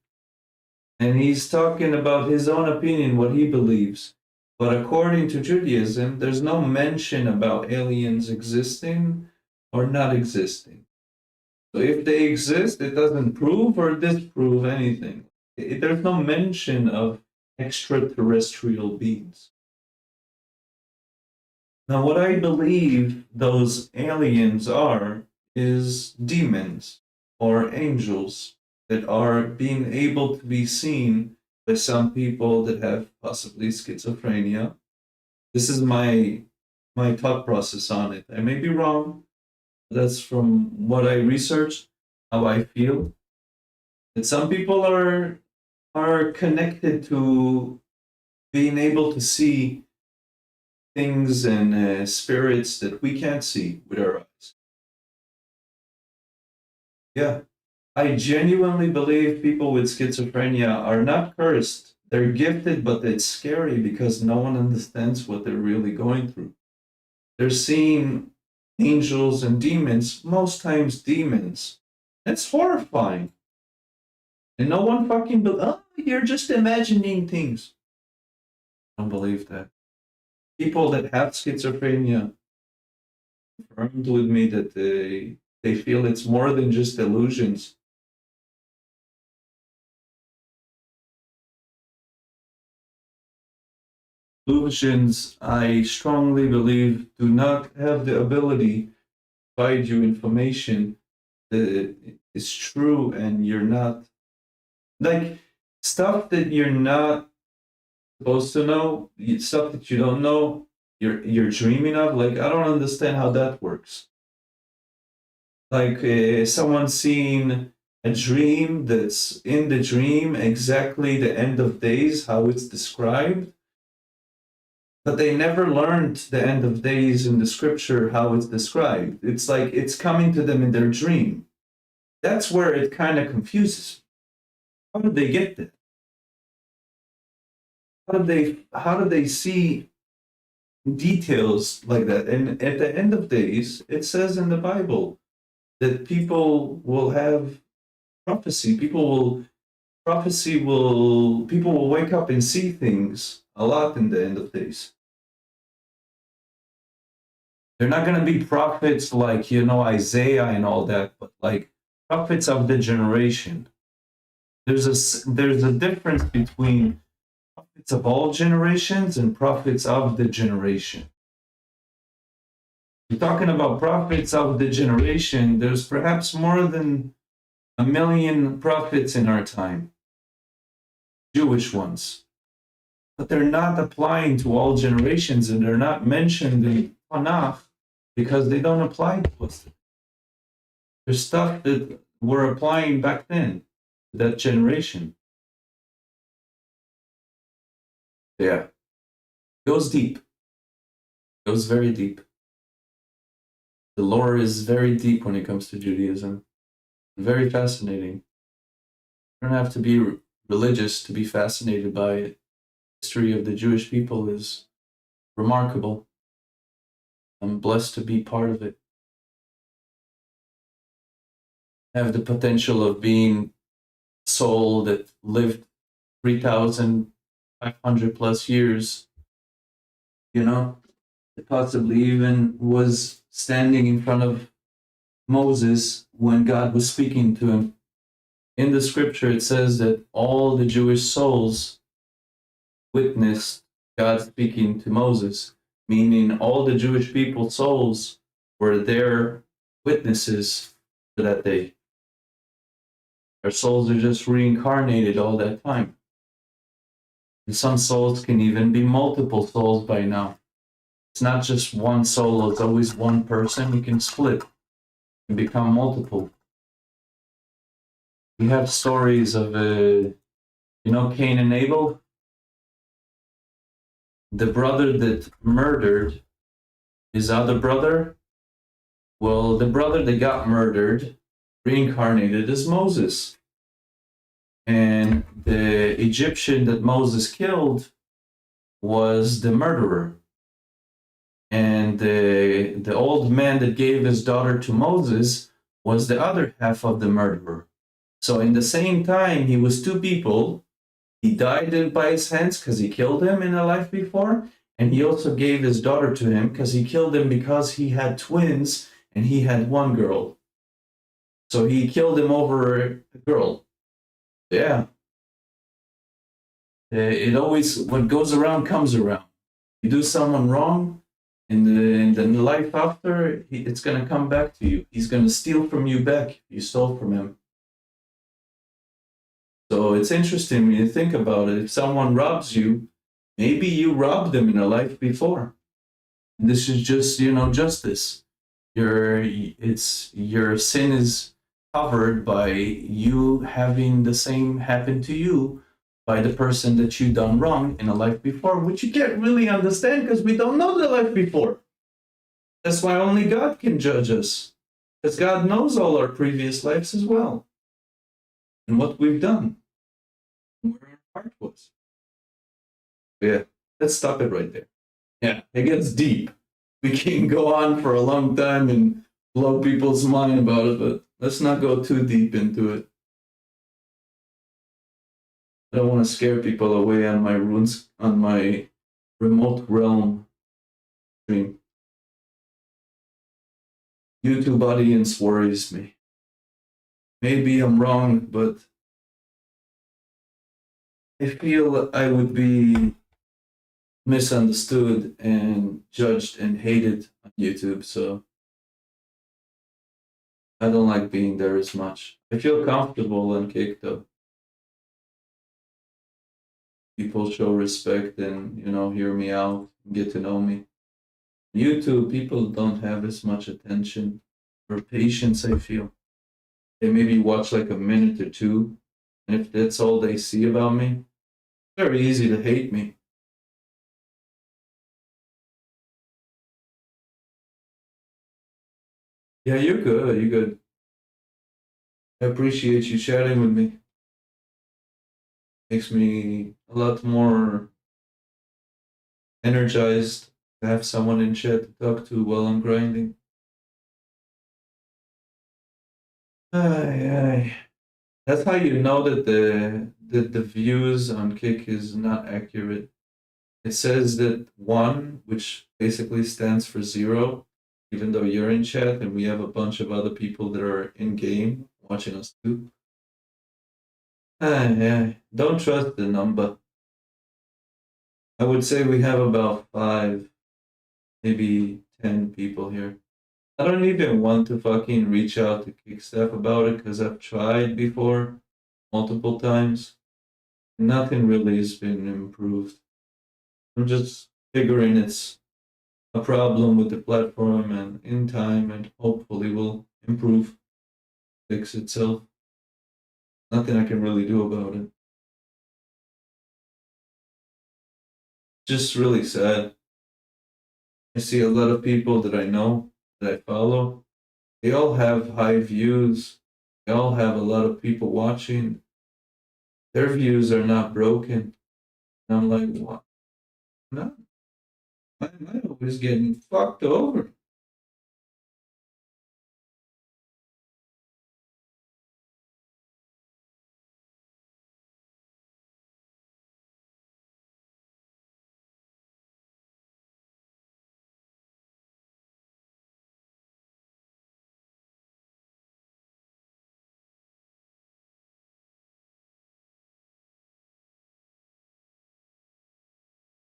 And he's talking about his own opinion, what he believes. But according to Judaism, there's no mention about aliens existing or not existing. So if they exist, it doesn't prove or disprove anything. There's no mention of extraterrestrial beings. Now, what I believe those aliens are is demons or angels that are being able to be seen by some people that have possibly schizophrenia. This is my thought process on it. I may be wrong. That's from what I researched, how I feel. That some people are connected to being able to see things and spirits that we can't see with our eyes. Yeah. I genuinely believe people with schizophrenia are not cursed. They're gifted, but it's scary because no one understands what they're really going through. They're seeing angels and demons, most times demons. That's horrifying. And no one fucking you're just imagining things. I don't believe that. People that have schizophrenia confirmed with me that they feel it's more than just illusions. Illusions, I strongly believe, do not have the ability to provide you information that is true, and you're not, like, stuff that you're not supposed to know, stuff that you don't know, you're dreaming of. Like, I don't understand how that works. Like someone seeing a dream that's in the dream exactly the end of days, how it's described. but they never learned the end of days in the scripture, how it's described. It's like it's coming to them in their dream. That's where it kind of confuses. How did they get that? How did they see details like that? And at the end of days, it says in the Bible that people will have prophecy. People will wake up and see things a lot in the end of days. They're not going to be prophets like, Isaiah and all that, but like prophets of the generation. There's a difference between prophets of all generations and prophets of the generation. You're talking about prophets of the generation, there's perhaps more than 1 million prophets in our time, Jewish ones. But they're not applying to all generations, and they're not mentioned in Tanakh because they don't apply to us. There's stuff that we're applying back then, to that generation. Yeah. It goes deep. It goes very deep. The lore is very deep when it comes to Judaism. Very fascinating. You don't have to be religious to be fascinated by it. The history of the Jewish people is remarkable. I'm blessed to be part of it. I have the potential of being a soul that lived 3,500 plus years, that possibly even was standing in front of Moses when God was speaking to him. In the scripture, it says that all the Jewish souls witnessed God speaking to Moses, meaning all the Jewish people's souls were their witnesses for that day. Their souls are just reincarnated all that time. And some souls can even be multiple souls by now. It's not just one soul, it's always one person. You can split and become multiple. We have stories of, Cain and Abel? The brother that murdered his other brother. Well, the brother that got murdered reincarnated as Moses. And the Egyptian that Moses killed was the murderer. And the old man that gave his daughter to Moses was the other half of the murderer. So in the same time, he was two people. He died by his hands because he killed him in a life before. And he also gave his daughter to him because he killed him because he had twins and he had one girl. So he killed him over a girl. Yeah. It always, what goes around comes around. You do someone wrong, in the life after, it's going to come back to you. He's going to steal from you back if you stole from him. So it's interesting when you think about it. If someone robs you, maybe you robbed them in a life before. This is just, justice. Your sin is covered by you having the same happen to you by the person that you done wrong in a life before, which you can't really understand because we don't know the life before. That's why only God can judge us, because God knows all our previous lives as well and what we've done and where our heart was. Yeah, let's stop it right there. Yeah, it gets deep. We can go on for a long time and blow people's mind about it, but let's not go too deep into it. I don't want to scare people away on my remote realm stream. YouTube audience worries me. Maybe I'm wrong, but I feel I would be misunderstood and judged and hated on YouTube, so I don't like being there as much. I feel comfortable on Kick though. People show respect and, hear me out, get to know me. YouTube, people don't have as much attention or patience, I feel. They maybe watch like a minute or two, and if that's all they see about me, it's very easy to hate me. Yeah, you're good. You're good. I appreciate you chatting with me. Makes me a lot more energized to have someone in chat to talk to while I'm grinding. Aye, aye. That's how you know that the views on Kick is not accurate. It says that 1, which basically stands for 0, even though you're in chat and we have a bunch of other people that are in game watching us too. Aye, don't trust the number. I would say we have about 5, maybe 10 people here. I don't even want to fucking reach out to Kick staff about it because I've tried before multiple times. Nothing really has been improved. I'm just figuring it's a problem with the platform, and in time and hopefully will improve, fix itself. Nothing I can really do about it. Just really sad. I see a lot of people that I know, that I follow, they all have high views. They all have a lot of people watching. Their views are not broken. And I'm like, what? No. Why am I always getting fucked over?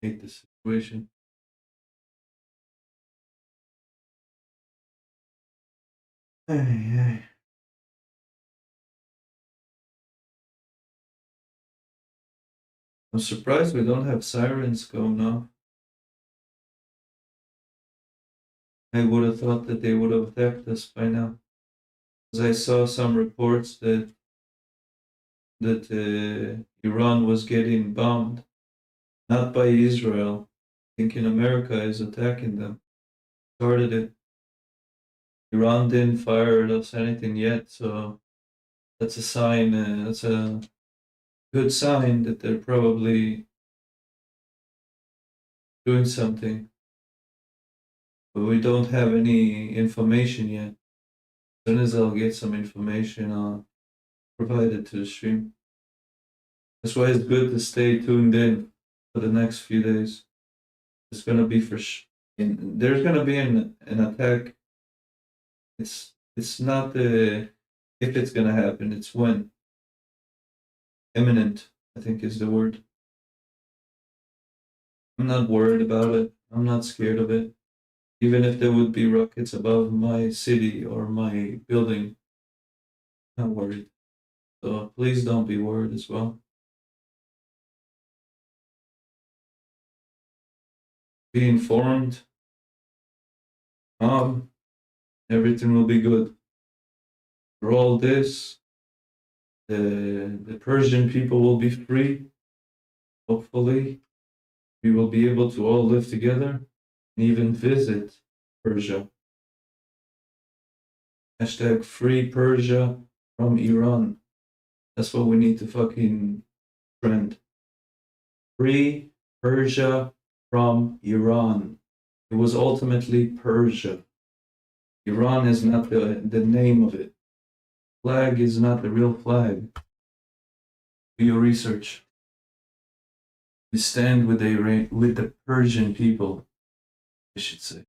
I hate this situation. Ay, ay. I'm surprised we don't have sirens going off. I would have thought that they would have attacked us by now. Because I saw some reports that Iran was getting bombed, not by Israel, thinking America is attacking them. Started it. Iran didn't fire at us anything yet, so that's a sign. That's a good sign that they're probably doing something. But we don't have any information yet. As soon as I'll get some information, I'll provide it to the stream. That's why it's good to stay tuned in for the next few days. It's gonna be there's gonna be an attack. It's not if it's gonna happen. It's when. Imminent, I think, is the word. I'm not worried about it. I'm not scared of it. Even if there would be rockets above my city or my building, I'm not worried. So please don't be worried as well. Be informed. Everything will be good. For all this, the Persian people will be free. Hopefully, we will be able to all live together and even visit Persia. Hashtag free Persia from Iran. That's what we need to fucking trend. Free Persia from Iran. It was ultimately Persia. Iran is not the name of it. Flag is not the real flag. Do your research. We stand with the Persian people, I should say.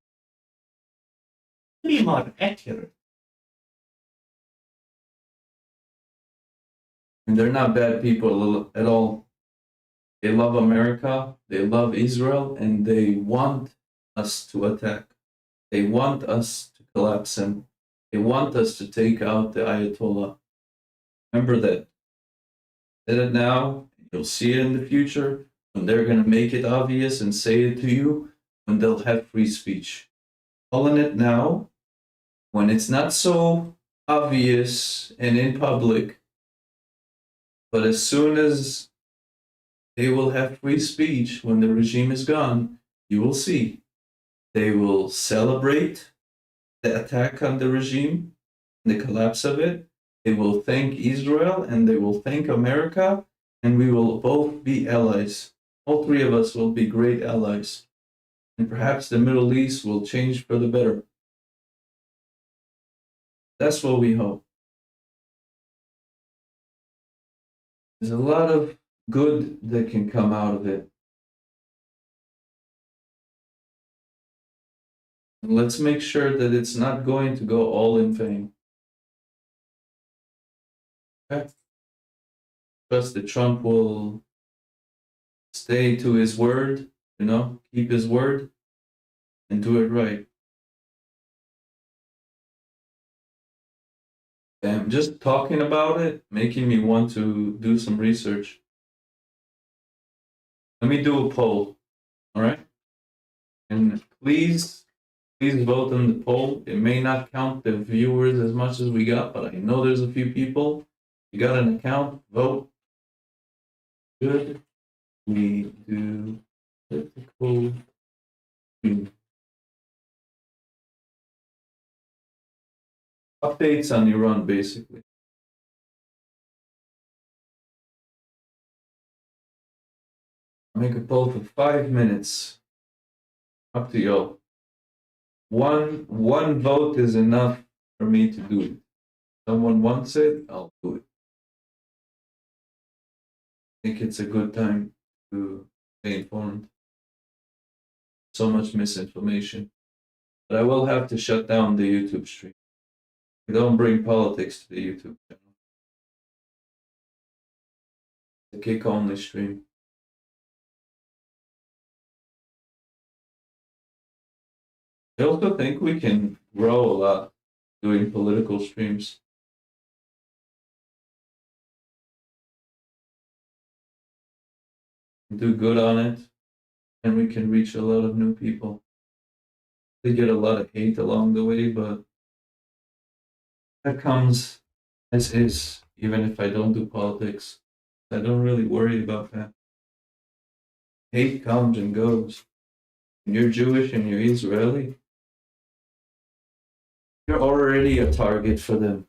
Be more accurate. And they're not bad people at all. They love America, they love Israel, and they want us to attack. They want us to collapse him. They want us to take out the Ayatollah. Remember that. Said it now, you'll see it in the future, when they're going to make it obvious and say it to you, when they'll have free speech. Calling it now, when it's not so obvious and in public, but as soon as they will have free speech, when the regime is gone, you will see. They will celebrate the attack on the regime, the collapse of it. They will thank Israel and they will thank America, and we will both be allies. All three of us will be great allies. And perhaps the Middle East will change for the better. That's what we hope. There's a lot of good that can come out of it. And let's make sure that it's not going to go all in vain. Okay? Trust that Trump will stay to his word, keep his word, and do it right. And just talking about it, making me want to do some research. Let me do a poll, all right? And please vote on the poll. It may not count the viewers as much as we got, but I know there's a few people. You got an account, vote. Good. We do political. Updates on Iran, basically. Make a poll for 5 minutes. Up to y'all. One vote is enough for me to do it. Someone wants it, I'll do it. I think it's a good time to stay informed. So much misinformation. But I will have to shut down the YouTube stream. We don't bring politics to the YouTube channel. It's a kick-only stream. I also think we can grow a lot doing political streams. Do good on it, and we can reach a lot of new people. We get a lot of hate along the way, but that comes as is, even if I don't do politics. I don't really worry about that. Hate comes and goes. When you're Jewish and you're Israeli, you're already a target for them.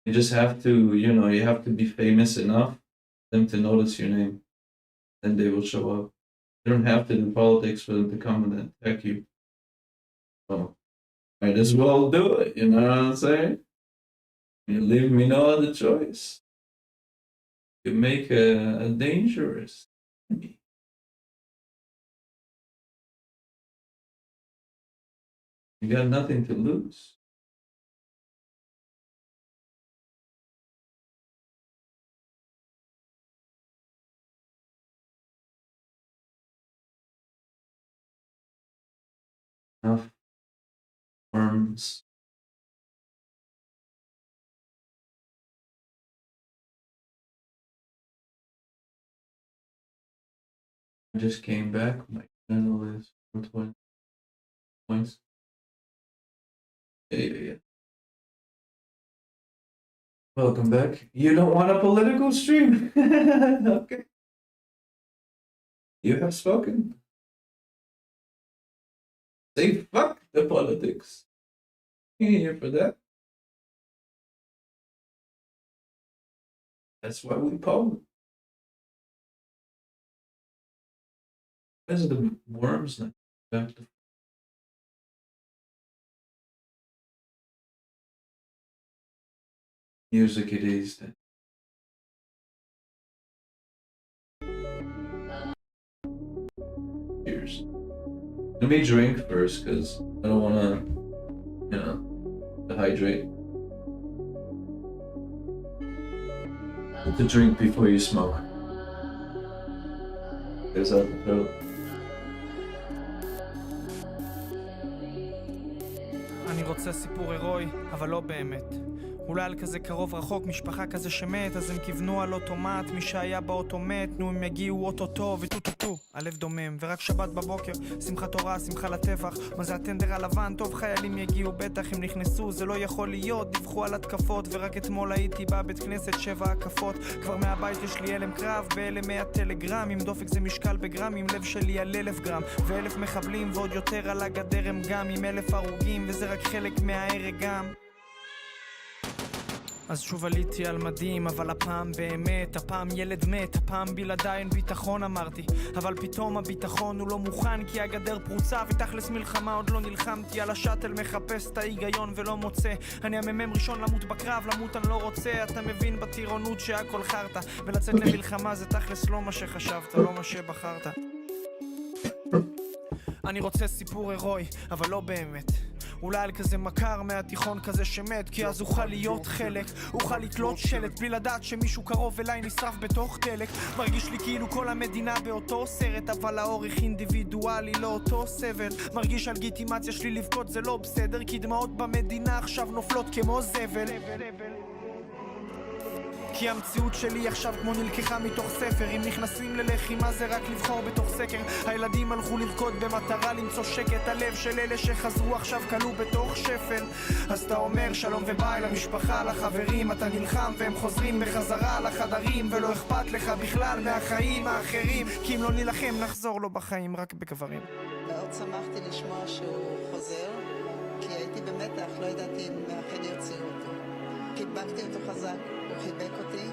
You just have to, you have to be famous enough for them to notice your name. Then they will show up. You don't have to do politics for them to come and attack you. So, might as well do it, you know what I'm saying? You leave me no other choice. You make a dangerous enemy. You got nothing to lose. Enough worms. I just came back. My channel is 420 points. Yeah. Welcome back. You don't want a political stream? Okay. You have spoken. Say fuck the politics. You ain't here for that. That's why we poll. Where's the worms now? Back to music it is then. Cheers. Let me drink first because I don't want to, dehydrate. Put the drink before you smoke. There's out the throat. אני רוצה סיפור הירואי, אבל לא באמת. אולי על כזה קרוב רחוק, משפחה כזה שמת, אז הם כיוונו על אוטומט, מי שהיה באוטו מת, נו הם יגיעו אוטוטו וטו-טו-טו, הלב דומם, ורק שבת בבוקר, שמחת תורה, שמחה לטבח, מה זה הטנדר הלבן, טוב חיילים יגיעו, בטח הם נכנסו, זה לא יכול להיות, דיווחו על התקפות, ורק אתמול הייתי בבית כנסת 7 הקפות, כבר מהבית יש לי הלם קרב, בהלם 100 טלגרם, עם דופק זה משקל בגרם, עם לב שלי על 1000 גרם, ו1000 מחבלים, ועוד יותר על הגדר הם גם, עם 1000 הרוגים, וזה רק חלק מההרג גם. אז שוב עליתי על מדים, אבל הפעם באמת, הפעם ילד מת, הפעם בלעדיי אין ביטחון אמרתי, אבל פתאום הביטחון הוא לא מוכן כי הגדר פרוצה ותכלס מלחמה עוד לא נלחמתי, על השאטל מחפש את ההיגיון ולא מוצא, אני הממם ראשון למות בקרב, למות אני לא רוצה, אתה מבין בטירונות שהכל חרטה, ולצאת למלחמה זה תכלס לא מה שחשבת, לא מה שבחרת. אני רוצה סיפור הירואי, אבל לא באמת, אולי על כזה מכר מהתיכון כזה שמת, כי אז אוכל להיות חלק, אוכל לתלות שלט בלי לדעת שמישהו קרוב אליי נשרף בתוך דלק, מרגיש לי כאילו כל המדינה באותו סרט, אבל האורך אינדיבידואלי לא אותו סבל, מרגיש על גיטימציה שלי לבכות זה לא בסדר, כי דמעות במדינה עכשיו נופלות כמו זבל, כי המציאות שלי עכשיו כמו נלקחה מתוך ספר, אם נכנסים ללחימה זה רק לבחור בתוך סקר, הילדים הלכו לרקוד במטרה למצוא שקט, הלב של אלה שחזרו עכשיו קלו בתוך שפל, אז אתה אומר שלום וביי למשפחה, לחברים, אתה נלחם והם חוזרים בחזרה לחדרים, ולא אכפת לך בכלל מהחיים האחרים, כי אם לא נלחם נחזור לו בחיים רק בגברים. מאוד שמחתי לשמוע שהוא חוזר, כי הייתי במתח, לא ידעתי אם אכן יוציאו אותו. חיבקתי אותו חזק, הוא חיבק אותי,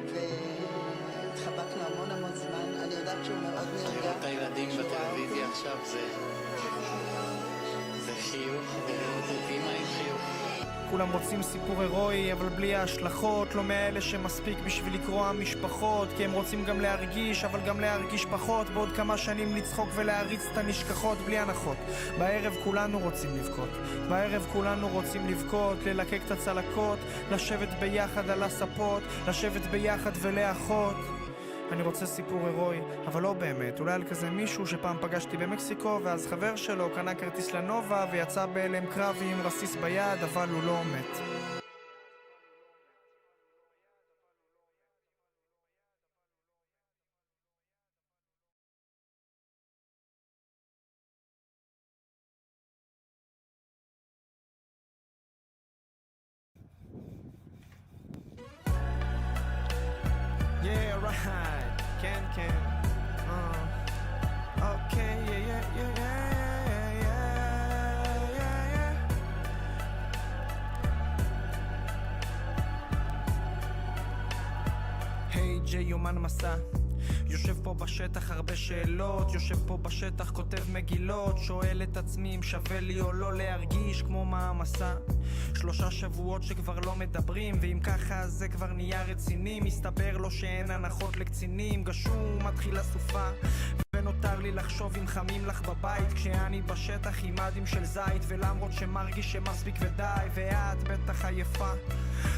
והתחבקנו המון זמן. אני יודעת שהוא מאוד נרגע. לראות את הילדים בטלוויזיה עכשיו זה חיוך, ולראות אימא עם חיוך. כולם רוצים סיפור הירואי, אבל בלי ההשלכות, לא מאלה שמספיק בשביל לקרוא משפחות, כי הם רוצים גם להרגיש, אבל גם להרגיש פחות, בעוד כמה שנים לצחוק ולהריץ את הנשכחות בלי הנחות. בערב כולנו רוצים לבכות, בערב כולנו רוצים לבכות, ללקק את הצלקות, לשבת ביחד על הספות, לשבת ביחד ולאחות. אני רוצה סיפור הירואי, אבל לא באמת, אולי על כזה מישהו שפעם פגשתי במקסיקו, ואז חבר שלו קנה כרטיס לנובה ויצא בהלם קרבי עם רסיס ביד, אבל הוא לא מת. Yeah, right. Can. Okay, yeah. היי ג'יי, יומן מסע, יושב פה בשטח הרבה שאלות, יושב פה בשטח כותב מגילות, שואל את עצמי אם שווה לי או לא להרגיש כמו מעמסה. 3 שבועות שכבר לא מדברים, ואם ככה זה כבר נהיה רציני, מסתבר לו שאין הנחות לקצינים, גשום מתחילה סופה, ונותר לי לחשוב אם חמים לך בבית, כשאני בשטח עם מדים של זית, ולמרות שמרגיש שמספיק ודי, ואת בטח עייפה,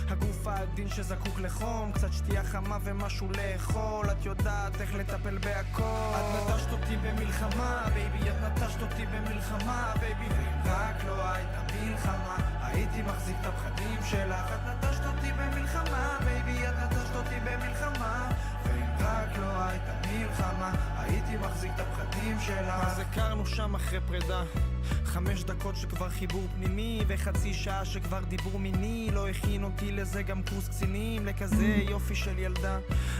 הגוף העדין שזקוק לחום, קצת שתייה חמה ומשהו לאכול, את יודעת איך לטפל בהכל. את נטשת אותי במלחמה, בייבי, את נטשת אותי במלחמה, בייבי, ואם רק לא הייתה מלחמה, הייתי מחזיק את הפחדים שלך. את נטשת אותי במלחמה, בייבי, את נטשת אותי במלחמה, ואם רק לא הייתה מלחמה, הייתי מחזיק את הפחדים שלך. אז הכרנו שם אחרי פרידה, 5 דקות שכבר חיבור פנימי, וחצי שעה שכבר דיבור מיני, לא הכין אותי לזה גם קורס קצינים, לכזה יופי של ילדה,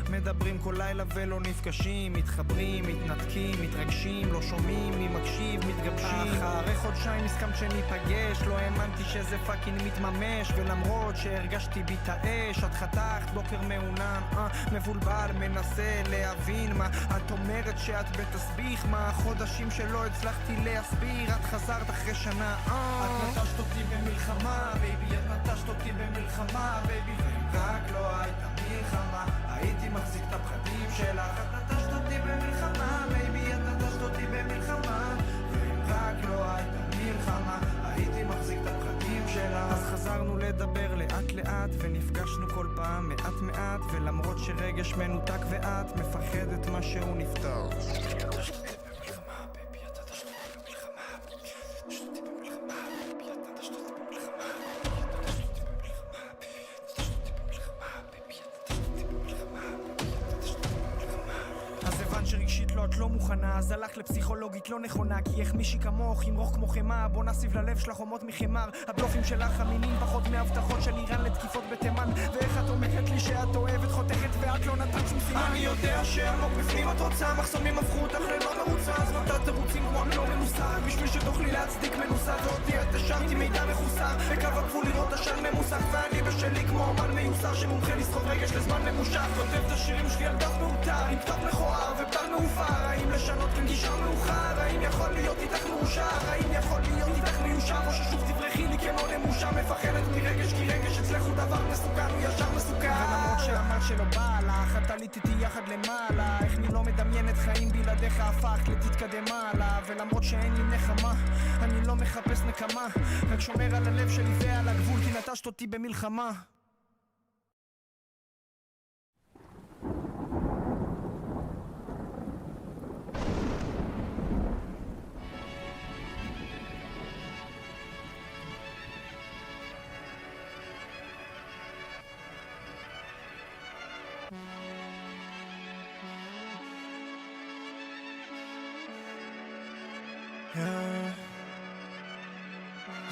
מדברים כל לילה ולא נפגשים, מתחברים, מתנתקים, מתרגשים, לא שומעים, מי מקשיב, מתגבשים. אחרי חודשיים הסכמת שניפגש, לא האמנתי שזה פאקינג מתממש, ולמרות שהרגשתי בי את האש, את חתכת בוקר מעונן, מבולבל, מנסה להבין מה את אומרת, שאת בתסביך, מה החודשים שלא הצלחתי להסביר, את חזרת אחרי שנה. את נטשת אותי במלחמה, בייבי, את נטשת אותי במלחמה, בייבי, ואם רק לא הייתה מלחמה, הייתי מחזיק את הפחדים שלך. את נטשת אותי במלחמה, בייבי, את נטשת אותי במלחמה, ואם רק לא הייתה מלחמה, הייתי מחזיק את הפחדים שלך. אז חזרנו לדבר לאט לאט, ונפגשנו כל פעם מעט מעט, ולמרות שרגש מנותק ואת מפחדת משהו נפטר. שרגשית לא את לא מוכנה, אז הלך לפסיכולוגית לא נכונה, כי איך מישהי כמוך ימרוך כמו חמה, בוא נסיב ללב של החומות מחמר, הבלופים שלך אמינים פחות מהבטחות של איראן לתקיפות בתימן, ואיך את אומרת לי שאת אוהבת חותכת ואת לא נתת שום סימן. אני יודע שעמוק בפנים את רוצה, מחסומים הפכו אותך ללא מרוצה, אז נתת תירוצים כמו אני לא מנוסה, בשביל שתוכלי להצדיק מנוסה, ואותי את השארתי מידע מחוסר, בקו הגבול לראות השל ממוסך, ואני בשלי כמו אומן מיוסר שמומחה לסחוב רגש לזמן ממושך, כותב את השירים שלי על דף מאותר, עם כתב מכוער ובדל מעופר, האם לשנות כאן גישה מאוחר, האם יכול להיות איתך מאושר, האם יכול להיות איתך מיושר, או ששוב תברחי לי כמו למושה, מפחדת מרגש כי רגש אצלך הוא דבר מסוכן, הוא ישר מסוכן, ולמרות שאמרת שלא בא לך, את עלית איתי יחד למעלה, איך אני לא מדמיינת חיים בלעדיך הפכת לתתקדם הלאה, ולמרות שאין לי נחמה, אני לא מחפש נקמה, רק שומר על הלב שלי ועל הגבול, כי נטשת אותי במלחמה.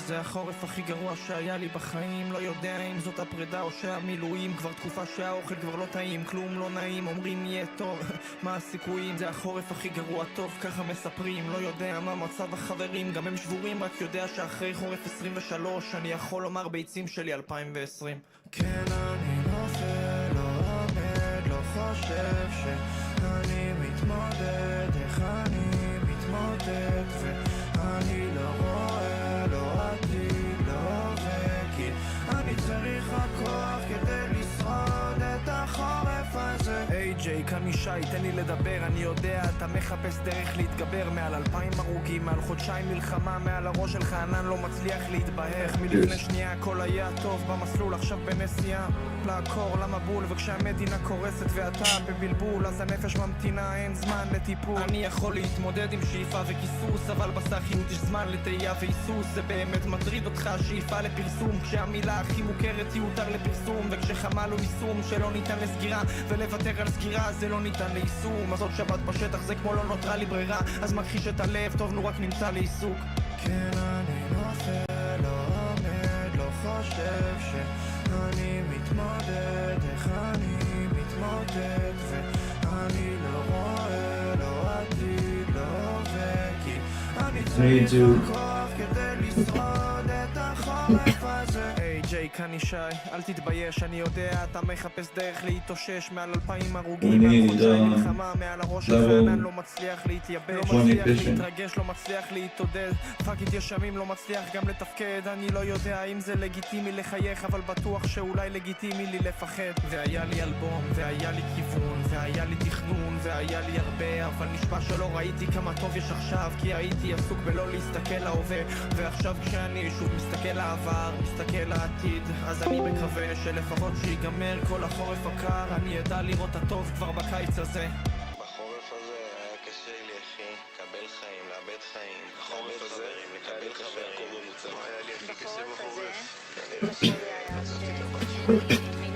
זה החורף הכי גרוע שהיה לי בחיים, לא יודע אם זאת הפרידה או שהמילואים, כבר תקופה שהאוכל כבר לא טעים, כלום לא נעים, אומרים יהיה טוב, מה הסיכויים? זה החורף הכי גרוע טוב, ככה מספרים, לא יודע מה מצב החברים, גם הם שבורים, רק יודע שאחרי חורף 23 אני יכול לומר ביצים שלי 2020. כן, אני נופל, לא עומד, לא חושב שאני מתמודד, איך אני מתמודד, ואני לא רואה, לא עתיד, לא וכי אני צריך הכוח כדי לשרוד את החורף הזה. היי ג'יי, כאן ישי, תן לי לדבר, אני יודע, אתה מחפש דרך להתגבר, מעל 2000 הרוגים, מעל חודשיים מלחמה, מעל הראש שלך ענן לא מצליח להתבהר, מלפני שנייה הכל היה טוב במסלול, עכשיו בנסיעה לעקור למבול, וכשהמדינה קורסת ואתה בבלבול, אז הנפש ממתינה, אין זמן לטיפול. אני יכול להתמודד עם שאיפה וכיסוס, אבל בסחיות יש זמן לתהייה והיסוס. זה באמת מטריד אותך שאיפה לפרסום, כשהמילה הכי מוכרת היא הותר לפרסום, וכשחמל הוא יישום שלא ניתן לסגירה, ולוותר על סגירה זה לא ניתן ליישום. אז עוד שבת בשטח זה כמו לא נותרה לי ברירה, אז מכחיש את הלב, טוב נו רק נמצא לעיסוק. כן, אני נופל, לא עומד, לא חושב שאני מתמודד, איך אני מתמודד, ואני לא רואה, לא עתיד, לא וכי אני צריך הכוח כדי לשרוד את החורף הזה. היי ג'יי, כאן ישי, אל תתבייש, אני יודע, אתה מחפש דרך להתאושש, מעל 2000 הרוגים, מעל חודשיים מלחמה, מעל הראש שלך ענן לא מצליח להתייבש, לא מצליח להתרגש, לא מצליח להתעודד, פאקית יש ימים לא מצליח גם לתפקד, אני לא יודע אם זה לגיטימי לחייך, אבל בטוח שאולי לגיטימי לי לפחד. והיה לי אלבום, והיה לי כיוון, והיה לי תכנון, והיה לי הרבה, אבל נשבע שלא ראיתי כמה טוב יש עכשיו, כי הייתי עסוק בלא להסתכל להווה, ועכשיו כשאני שוב מסתכל לעבר, מסתכל לעתיד, אז אני מקווה שלפחות שיגמר כל החורף הקר, אני ידע לראות הטוב כבר בקיץ הזה. בחורף הזה היה קשה לי אחי, לקבל חיים, לאבד חיים. בחורף הזה לקבל חברים, לא היה לי הכי קשה בחורף. כנראה שעזבתי את הבת שלי.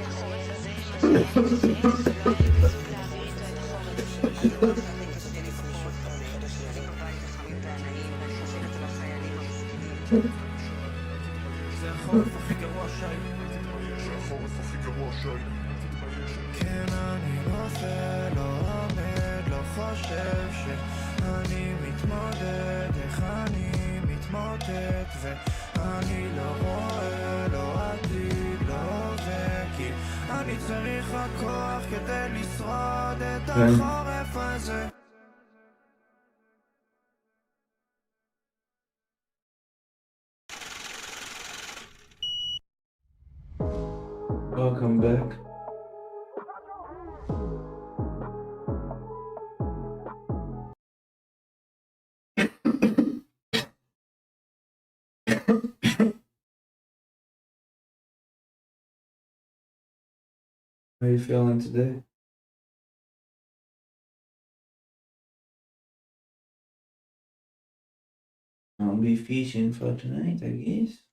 החורף הזה לא היה לי קשה, ולא היה לי בזוג להעביר איתו את החורף. אני לא מצאתי קשה לי לפחות, במיוחד השלבים בבית החמים והעניים, ואני חושבת על החיילים המסכנים. זה החורף הכי גרוע שי, זה החורף הכי גרוע שי. כן, אני נופל, לא עומד, לא חושב שאני מתמודד, איך אני מתמודד, ואני לא רואה, לא עתיד, לא וכי אני צריך הכוח כדי לשרוד את החורף הזה. Welcome back. How are you feeling today? I'll be fishing for tonight, I guess.